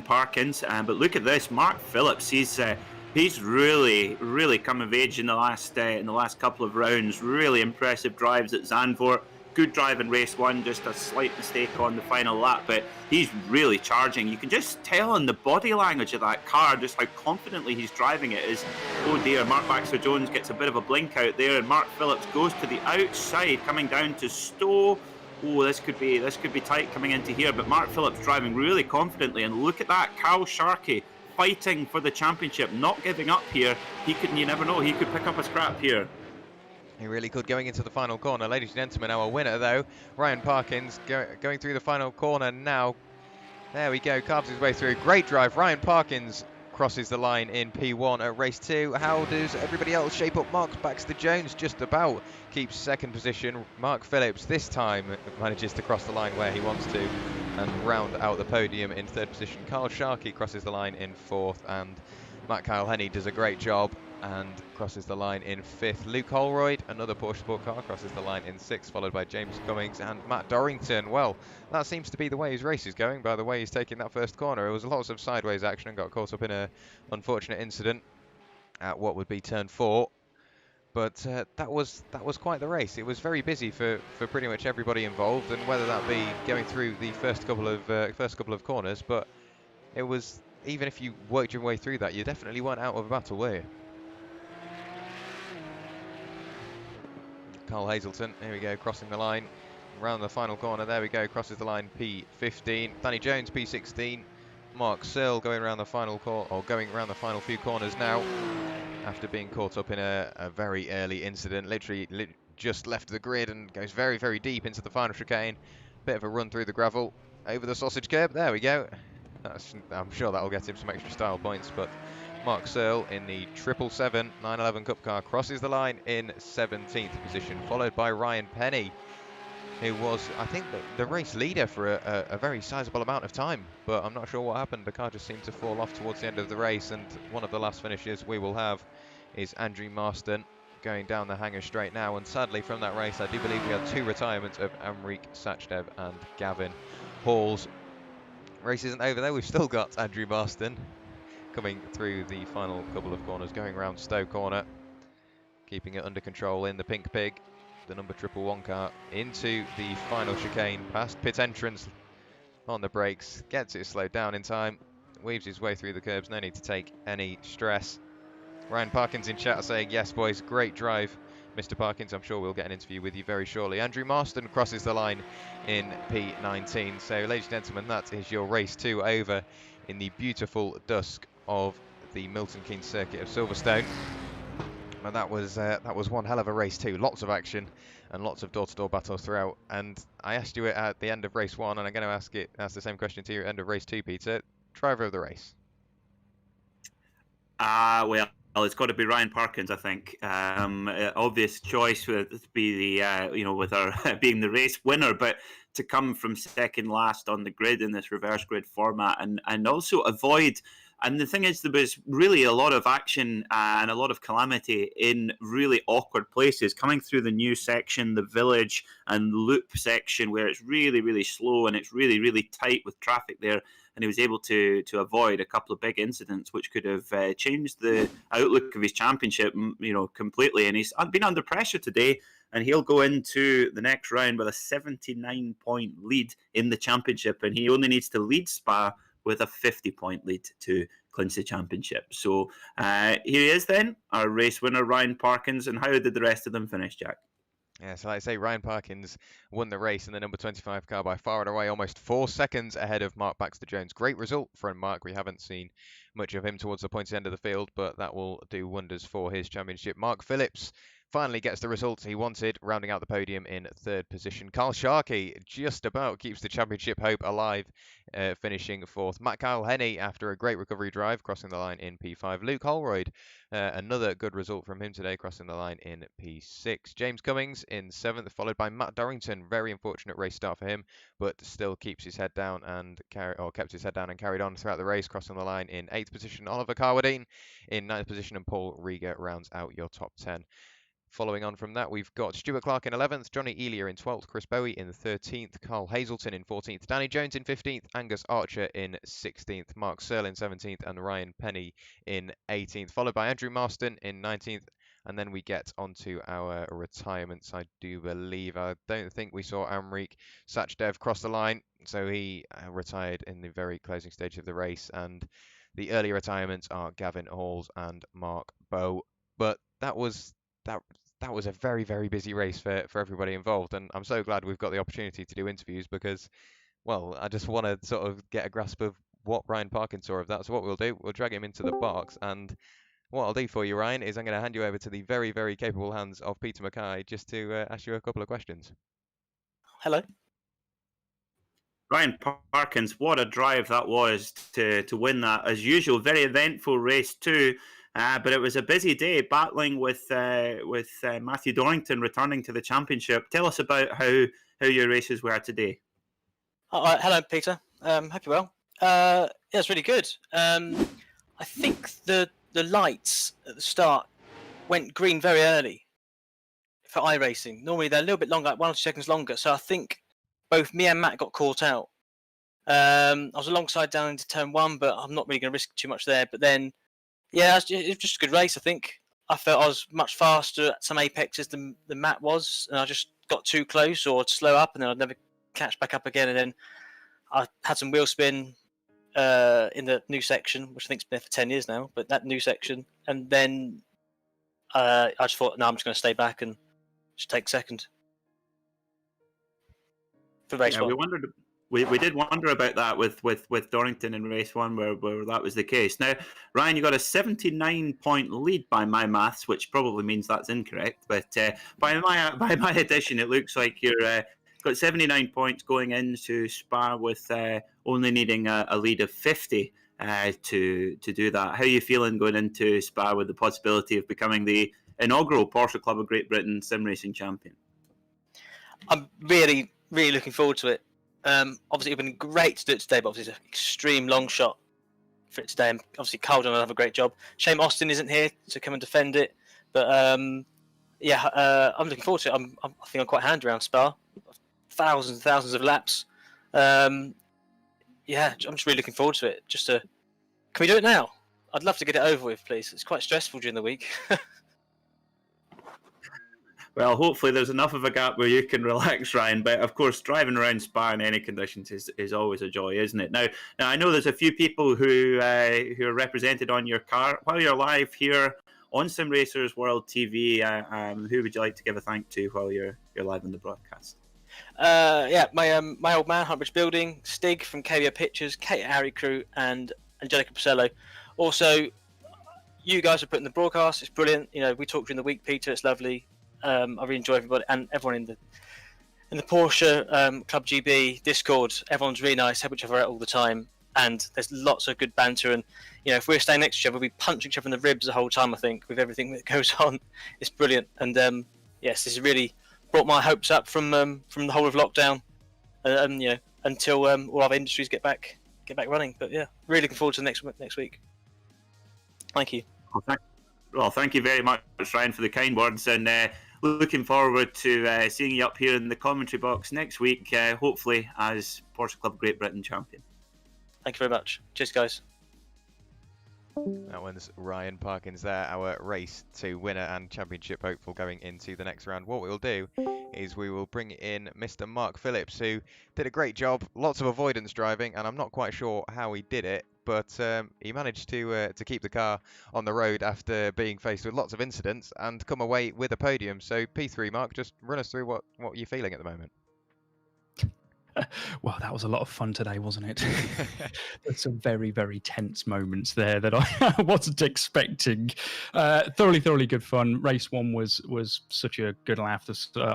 Parkins. But look at this, Mark Phillips. He's really come of age in the last couple of rounds. Really impressive drives at Zandvoort. Good drive in race 1, just a slight mistake on the final lap, but he's really charging. You can just tell in the body language of that car just how confidently he's driving it. Oh dear, Mark Baxter-Jones gets a bit of a blink out there, and Mark Phillips goes to the outside, coming down to Stowe. Oh, this could be tight coming into here, but Mark Phillips driving really confidently, and look at that, Carl Sharkey fighting for the championship, not giving up here. You never know, he could pick up a scrap here. He really could, going into the final corner. Ladies and gentlemen, our winner though, Ryan Parkins, going through the final corner now. There we go, carves his way through. Great drive. Ryan Parkins crosses the line in P1 at race 2. How does everybody else shape up? Mark Baxter-Jones just about keeps second position. Mark Phillips this time manages to cross the line where he wants to and round out the podium in 3rd position. Carl Sharkey crosses the line in 4th, and Mikael Henny does a great job and crosses the line in 5th. Luke Holroyd, another Porsche Sport car, crosses the line in 6th, followed by James Cummings and Matt Dorrington. Well, that seems to be the way his race is going, by the way he's taking that first corner. It was lots of sideways action and got caught up in a unfortunate incident at what would be turn 4. But that was quite the race. It was very busy for pretty much everybody involved, and whether that be going through the first couple of corners, but it was, even if you worked your way through that, you definitely weren't out of a battle, were you? Carl Hazelton, here we go, crossing the line, round the final corner, there we go, crosses the line P15. Danny Jones, P16, Mark Searle going around the final going around the final few corners now, after being caught up in a very early incident. Literally just left the grid and goes very, very deep into the final chicane. Bit of a run through the gravel, over the sausage curb. There we go. I'm sure that'll get him some extra style points, but Mark Searle in the 777 911 Cup car crosses the line in 17th position, followed by Ryan Penny, who was, I think, the race leader for a very sizable amount of time, but I'm not sure what happened. The car just seemed to fall off towards the end of the race, and one of the last finishes we will have is Andrew Marston going down the hanger straight now. And sadly from that race, I do believe we had 2 retirements of Amrik Sachdev and Gavin Halls. Race isn't over though, we've still got Andrew Marston coming through the final couple of corners, going around Stowe Corner, keeping it under control in the Pink Pig, the number 111 car, into the final chicane, past pit entrance on the brakes, gets it slowed down in time, weaves his way through the curbs, no need to take any stress. Ryan Parkins in chat saying, yes boys, great drive, Mr. Parkins. I'm sure we'll get an interview with you very shortly. Andrew Marston crosses the line in P19. So ladies and gentlemen, that is your race 2 over in the beautiful dusk of the Milton Keynes circuit of Silverstone. And that was one hell of a race too. Lots of action and lots of door-to-door battles throughout. And I asked you it at the end of race 1, and I'm going to ask the same question to you at the end of race 2, Peter. Driver of the race. Well, it's got to be Ryan Parkins, I think. Obvious choice would be the with our being the race winner, but to come from second last on the grid in this reverse grid format, and also avoid. And the thing is, there was really a lot of action and a lot of calamity in really awkward places, coming through the new section, the village and loop section, where it's really, really slow and it's really, really tight with traffic there. And he was able to avoid a couple of big incidents, which could have changed the outlook of his championship, completely. And he's been under pressure today, and he'll go into the next round with a 79-point lead in the championship, and he only needs to lead Spa with a 50-point lead to clinch the championship. So here he is then, our race winner, Ryan Parkins. And how did the rest of them finish, Jack? Yeah, so like I say, Ryan Parkins won the race in the number 25 car by far and away, almost 4 seconds ahead of Mark Baxter-Jones. Great result for Mark. We haven't seen much of him towards the pointy end of the field, but that will do wonders for his championship. Mark Phillips finally gets the result he wanted, rounding out the podium in 3rd position. Carl Sharkey just about keeps the championship hope alive, finishing 4th. Matt Kyle Henney, after a great recovery drive, crossing the line in P5. Luke Holroyd, another good result from him today, crossing the line in P6. James Cummings in 7th, followed by Matt Dorrington. Very unfortunate race start for him, but still keeps his head down and kept his head down and carried on throughout the race, crossing the line in 8th position. Oliver Carwadine in 9th position, and Paul Rieger rounds out your top 10. Following on from that, we've got Stuart Clark in 11th, Johnny Elia in 12th, Chris Bowie in 13th, Carl Hazelton in 14th, Danny Jones in 15th, Angus Archer in 16th, Mark Searle in 17th, and Ryan Penny in 18th, followed by Andrew Marston in 19th. And then we get onto our retirements, I do believe. I don't think we saw Amrik Sachdev cross the line, so he retired in the very closing stage of the race. And the early retirements are Gavin Halls and Mark Bowe. But that was a very, very busy race for everybody involved, and I'm so glad we've got the opportunity to do interviews because, well, I just want to sort of get a grasp of what Ryan Parkins saw of that. So what we'll do, we'll drag him into the box, and what I'll do for you, Ryan, is I'm going to hand you over to the very, very capable hands of Peter MacKay just to ask you a couple of questions. Hello. Ryan Parkins, what a drive that was to win that. As usual, very eventful race too. But it was a busy day battling with Matthew Dorrington returning to the championship. Tell us about how your races were today. Hello, Peter. Hope you're well. Yeah, it's really good. I think the lights at the start went green very early for iRacing. Normally they're a little bit longer, like 1 or 2 seconds longer. So I think both me and Matt got caught out. I was alongside down into turn 1, but I'm not really going to risk too much there. But then, yeah, it was just a good race, I think. I felt I was much faster at some apexes than Matt was, and I just got too close or slow up, and then I'd never catch back up again. And then I had some wheel spin in the new section, which I think's been there for 10 years now, but that new section. And then I just thought, no, I'm just going to stay back and just take second for race one. we did wonder about that with Dorrington in race one, where that was the case. Now, Ryan, you got a 79-point lead by my maths, which probably means that's incorrect. But by my addition, it looks like you're got 79 points going into Spa with only needing a lead of 50 to do that. How are you feeling going into Spa with the possibility of becoming the inaugural Porsche Club of Great Britain sim racing champion? I'm really, really looking forward to it. Obviously, it's been great to do it today, but obviously it's an extreme long shot for it today. And obviously, Carl done another great job. Shame Austin isn't here to come and defend it. But I'm looking forward to it. I think I'm quite handy around Spa. Thousands and thousands of laps. I'm just really looking forward to it. Can we do it now? I'd love to get it over with, please. It's quite stressful during the week. Well, hopefully there's enough of a gap where you can relax, Ryan. But of course, driving around Spa in any conditions is always a joy, isn't it? Now I know there's a few people who are represented on your car while you're live here on Simracersworld TV. Who would you like to give a thank to while you're live on the broadcast? My old man, Huntbridge Building, Stig from KBO Pictures, Kate Harry Crew, and Angelica Pacello. Also, you guys are putting the broadcast. It's brilliant. You know, we talk during the week, Peter. It's lovely. I really enjoy everybody and everyone in the Porsche Club GB Discord. Everyone's really nice, help each other out all the time, and there's lots of good banter. And you know, if we're staying next to each other, we punch each other in the ribs the whole time. I think with everything that goes on, it's brilliant. And yes, this has really brought my hopes up from the whole of lockdown, you know, until all other industries get back running. But yeah, really looking forward to next week. Thank you. Well, thank you very much, Ryan, for the kind words, and looking forward to seeing you up here in the commentary box next week, hopefully as Porsche Club Great Britain champion. Thank you very much. Cheers, guys. That one's Ryan Parkins there, our race to winner and championship hopeful going into the next round. What we'll do is we will bring in Mr. Mark Phillips, who did a great job, lots of avoidance driving, and I'm not quite sure how he did it, but he managed to keep the car on the road after being faced with lots of incidents and come away with a podium. So P3, Mark, just run us through what you're feeling at the moment. Well, that was a lot of fun today, wasn't it? There's some very, very tense moments there that I wasn't expecting. Thoroughly good fun. Race one was such a good laugh.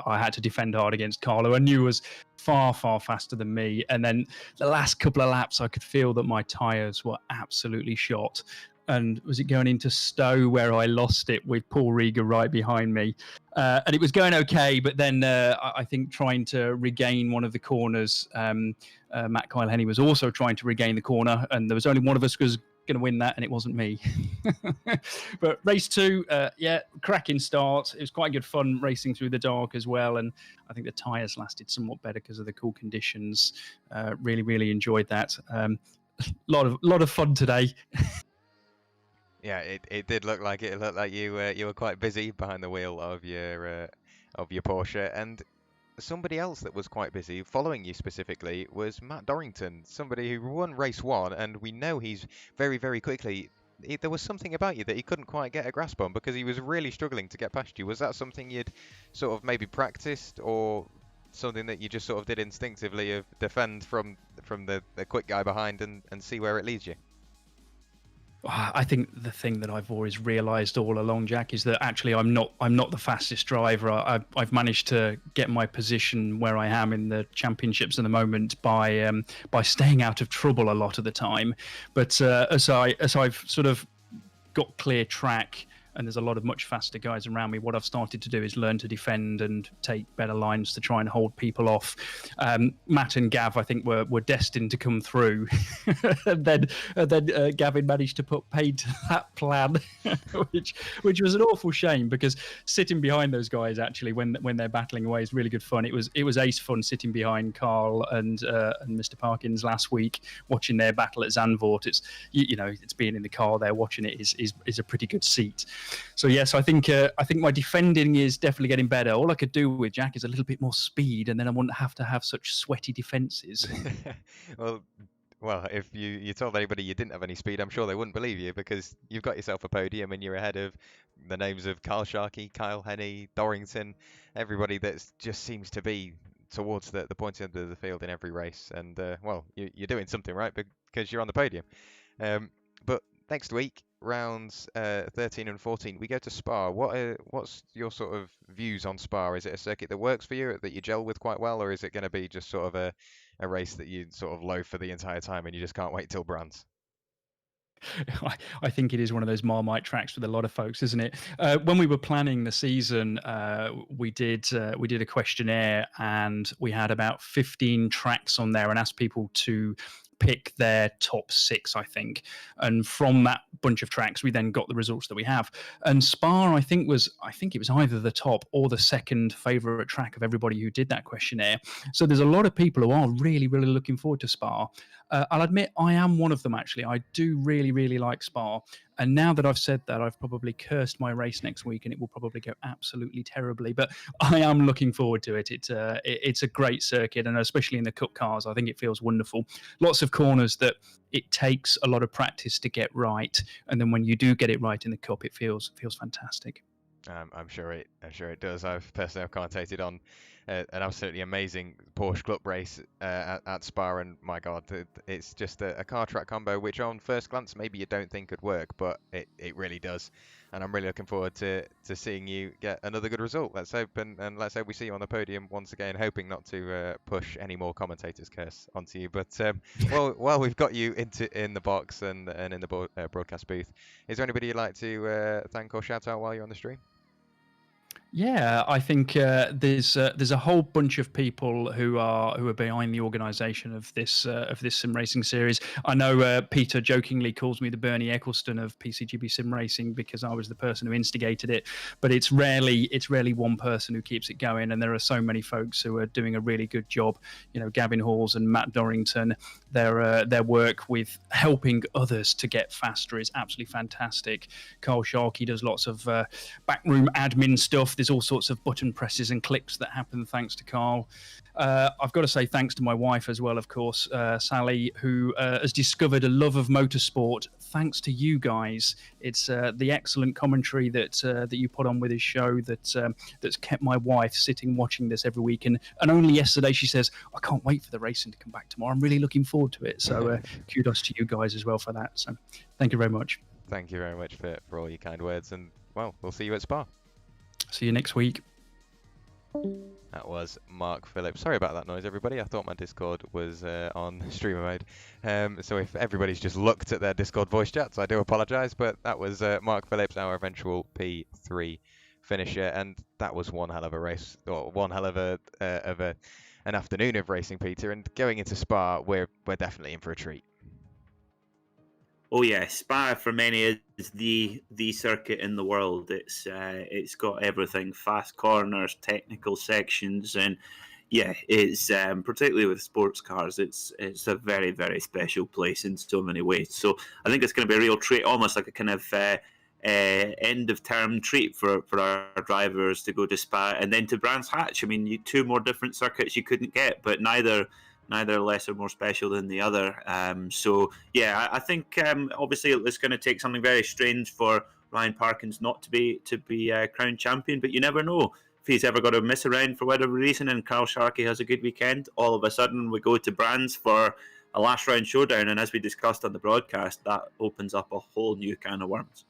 I had to defend hard against Carlo. I knew was far faster than me. And then the last couple of laps, I could feel that my tyres were absolutely shot. And was it going into Stowe where I lost it with Paul Rieger right behind me? And it was going okay, but then I think trying to regain one of the corners, Matt Kyle-Henny was also trying to regain the corner, and there was only one of us was going to win that, and it wasn't me. But race two, cracking start. It was quite good fun racing through the dark as well, and I think the tyres lasted somewhat better because of the cool conditions. Really enjoyed that. Lot of fun today. Yeah, it did look like it. It looked like you were quite busy behind the wheel of your Porsche, and somebody else that was quite busy following you specifically was Matt Dorrington, somebody who won race one, and we know he's very quickly. There was something about you that he couldn't quite get a grasp on because he was really struggling to get past you. Was that something you'd sort of maybe practiced, or something that you just sort of did instinctively of defend from the quick guy behind and see where it leads you? I think the thing that I've always realised all along, Jack, is that actually I'm not the fastest driver. I've managed to get my position where I am in the championships at the moment by staying out of trouble a lot of the time. But as I've sort of got clear track, and there's a lot of much faster guys around me, what I've started to do is learn to defend and take better lines to try and hold people off. Matt and Gav, I think, were destined to come through. and then Gavin managed to put paid to that plan, which was an awful shame, because sitting behind those guys, actually, when they're battling away, is really good fun. It was ace fun sitting behind Carl and Mr. Parkins last week, watching their battle at Zandvoort. It's it's being in the car there watching it is a pretty good seat. So yes, I think my defending is definitely getting better. All I could do with Jack is a little bit more speed, and then I wouldn't have to have such sweaty defences. Well, if you told anybody you didn't have any speed, I'm sure they wouldn't believe you, because you've got yourself a podium and you're ahead of the names of Carl Sharkey, Kyle-Henny, Dorrington, everybody that just seems to be towards the pointy end of the field in every race, and well, you're doing something right because you're on the podium. But next week, rounds 13 and 14, we go to Spa. What's your sort of views on Spa? Is it a circuit that works for you, that you gel with quite well, or is it going to be just sort of a race that you sort of loathe for the entire time and you just can't wait till Brands? I think it is one of those Marmite tracks with a lot of folks, isn't it? When we were planning the season, we did a questionnaire, and we had about 15 tracks on there, and asked people to pick their top 6, I think. And from that bunch of tracks, we then got the results that we have. And Spa, I think it was either the top or the second favourite track of everybody who did that questionnaire. So there's a lot of people who are really, really looking forward to Spa. I'll admit I am one of them, actually. I do really, really like Spa. And now that I've said that, I've probably cursed my race next week, and it will probably go absolutely terribly. But I am looking forward to it. It's a great circuit, and especially in the Cup cars, I think it feels wonderful. Lots of corners that it takes a lot of practice to get right, and then when you do get it right in the Cup, it feels fantastic. I'm sure it does. I've personally commentated on an absolutely amazing Porsche Club race at Spa, and my God, it's just a car track combo which on first glance maybe you don't think could work, but it really does. And I'm really looking forward to seeing you get another good result. Let's hope and let's hope we see you on the podium once again, hoping not to push any more commentators' curse onto you. But while we've got you in the box and in the broadcast booth, is there anybody you'd like to thank or shout out while you're on the stream? Yeah, I think there's a whole bunch of people who are behind the organisation of this sim racing series. I know Peter jokingly calls me the Bernie Ecclestone of PCGB sim racing because I was the person who instigated it. But it's rarely one person who keeps it going, and there are so many folks who are doing a really good job. You know, Gavin Halls and Matt Dorrington. Their work with helping others to get faster is absolutely fantastic. Carl Sharkey does lots of backroom admin stuff. There's all sorts of button presses and clicks that happen thanks to Carl. I've got to say thanks to my wife as well, of course, Sally, who has discovered a love of motorsport thanks to you guys. It's the excellent commentary that you put on with this show that's kept my wife sitting watching this every week. And only yesterday she says, I can't wait for the racing to come back tomorrow. I'm really looking forward to it. So kudos to you guys as well for that. So thank you very much. Thank you very much for all your kind words. And, well, we'll see you at Spa. See you next week. That was Mark Phillips. Sorry about that noise, everybody. I thought my Discord was on streamer mode. So if everybody's just looked at their Discord voice chats, I do apologise. But that was Mark Phillips, our eventual P3 finisher, and that was one hell of a race, or one hell of an afternoon of racing, Peter. And going into Spa, we're definitely in for a treat. Oh yeah, Spa for many is the circuit in the world. It's got everything: fast corners, technical sections, and yeah, it's particularly with sports cars. It's a very, very special place in so many ways. So I think it's going to be a real treat, almost like a kind of end of term treat for our drivers to go to Spa and then to Brands Hatch. I mean, two more different circuits you couldn't get, but neither less or more special than the other. So yeah, I think obviously it's going to take something very strange for Ryan Parkins not to be crowned champion, but you never know if he's ever got to miss a round for whatever reason and Carl Sharkey has a good weekend. All of a sudden we go to Brands for a last round showdown, and as we discussed on the broadcast, that opens up a whole new can of worms.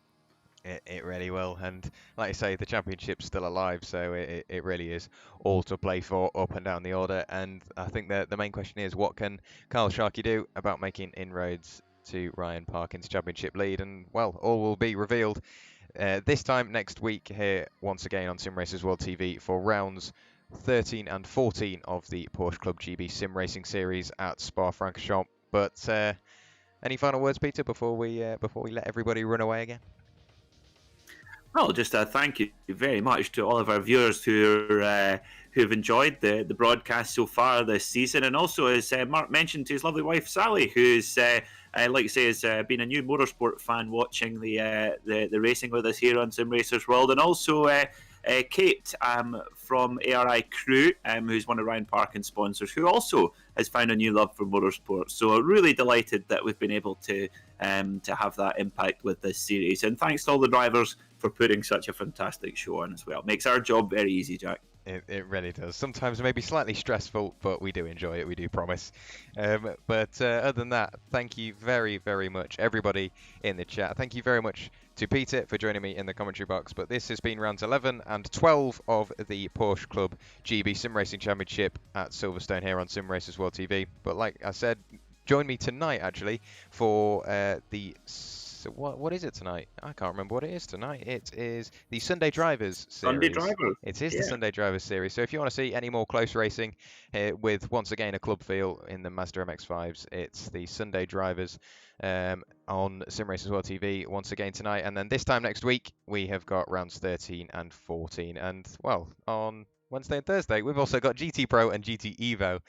It really will, and like you say, the championship's still alive, so it really is all to play for up and down the order. And I think the main question is, what can Carl Sharkey do about making inroads to Ryan Parkins' championship lead? And well, all will be revealed this time next week here once again on Simracersworld TV for rounds 13 and 14 of the Porsche Club GB Sim Racing Series at Spa-Francorchamps. But any final words, Peter, before we let everybody run away again? Well, just thank you very much to all of our viewers who've enjoyed the broadcast so far this season, and also, as Mark mentioned, to his lovely wife Sally, who's like I say, has been a new motorsport fan watching the racing with us here on Simracersworld, and also Kate from ARI Crew, who's one of Ryan Parkins' sponsors, who also has found a new love for motorsport. So really delighted that we've been able to have that impact with this series, and thanks to all the drivers for putting such a fantastic show on as well. Makes our job very easy, Jack. It really does. Sometimes maybe slightly stressful, but we do enjoy it. We do promise. But other than that, thank you very, very much, everybody in the chat. Thank you very much to Peter for joining me in the commentary box. But this has been rounds 11 and 12 of the Porsche Club GB Sim Racing Championship at Silverstone here on Sim Racers World TV. But like I said, join me tonight actually for the. So what is it tonight? I can't remember what it is tonight. It is the Sunday Drivers Sunday series. Drivers. It is Yeah. the Sunday Drivers series. So if you want to see any more close racing with once again a club feel in the Mazda MX-5s, it's the Sunday Drivers on Sim Racers World TV once again tonight. And then this time next week we have got rounds 13 and 14. And well, on Wednesday and Thursday we've also got GT Pro and GT Evo,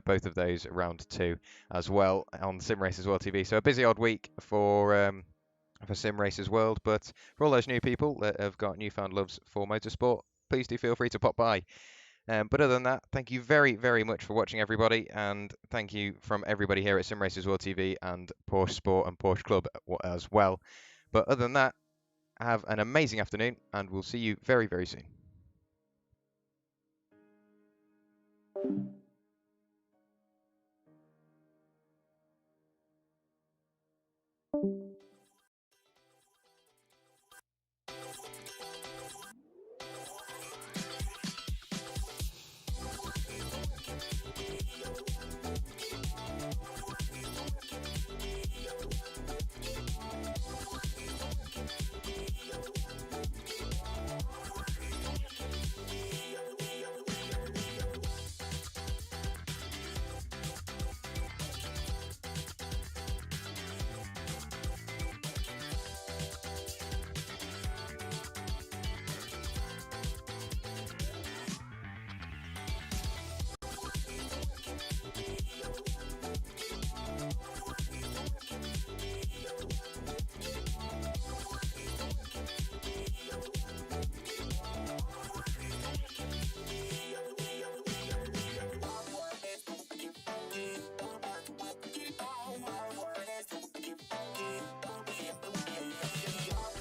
both of those round 2 as well on Sim Racers World TV. So a busy odd week for Sim Racers World, but for all those new people that have got newfound loves for motorsport, please do feel free to pop by. But other than that, thank you very, very much for watching, everybody, and thank you from everybody here at Sim Racers World TV and Porsche Sport and Porsche Club as well. But other than that, have an amazing afternoon, and we'll see you very, very soon.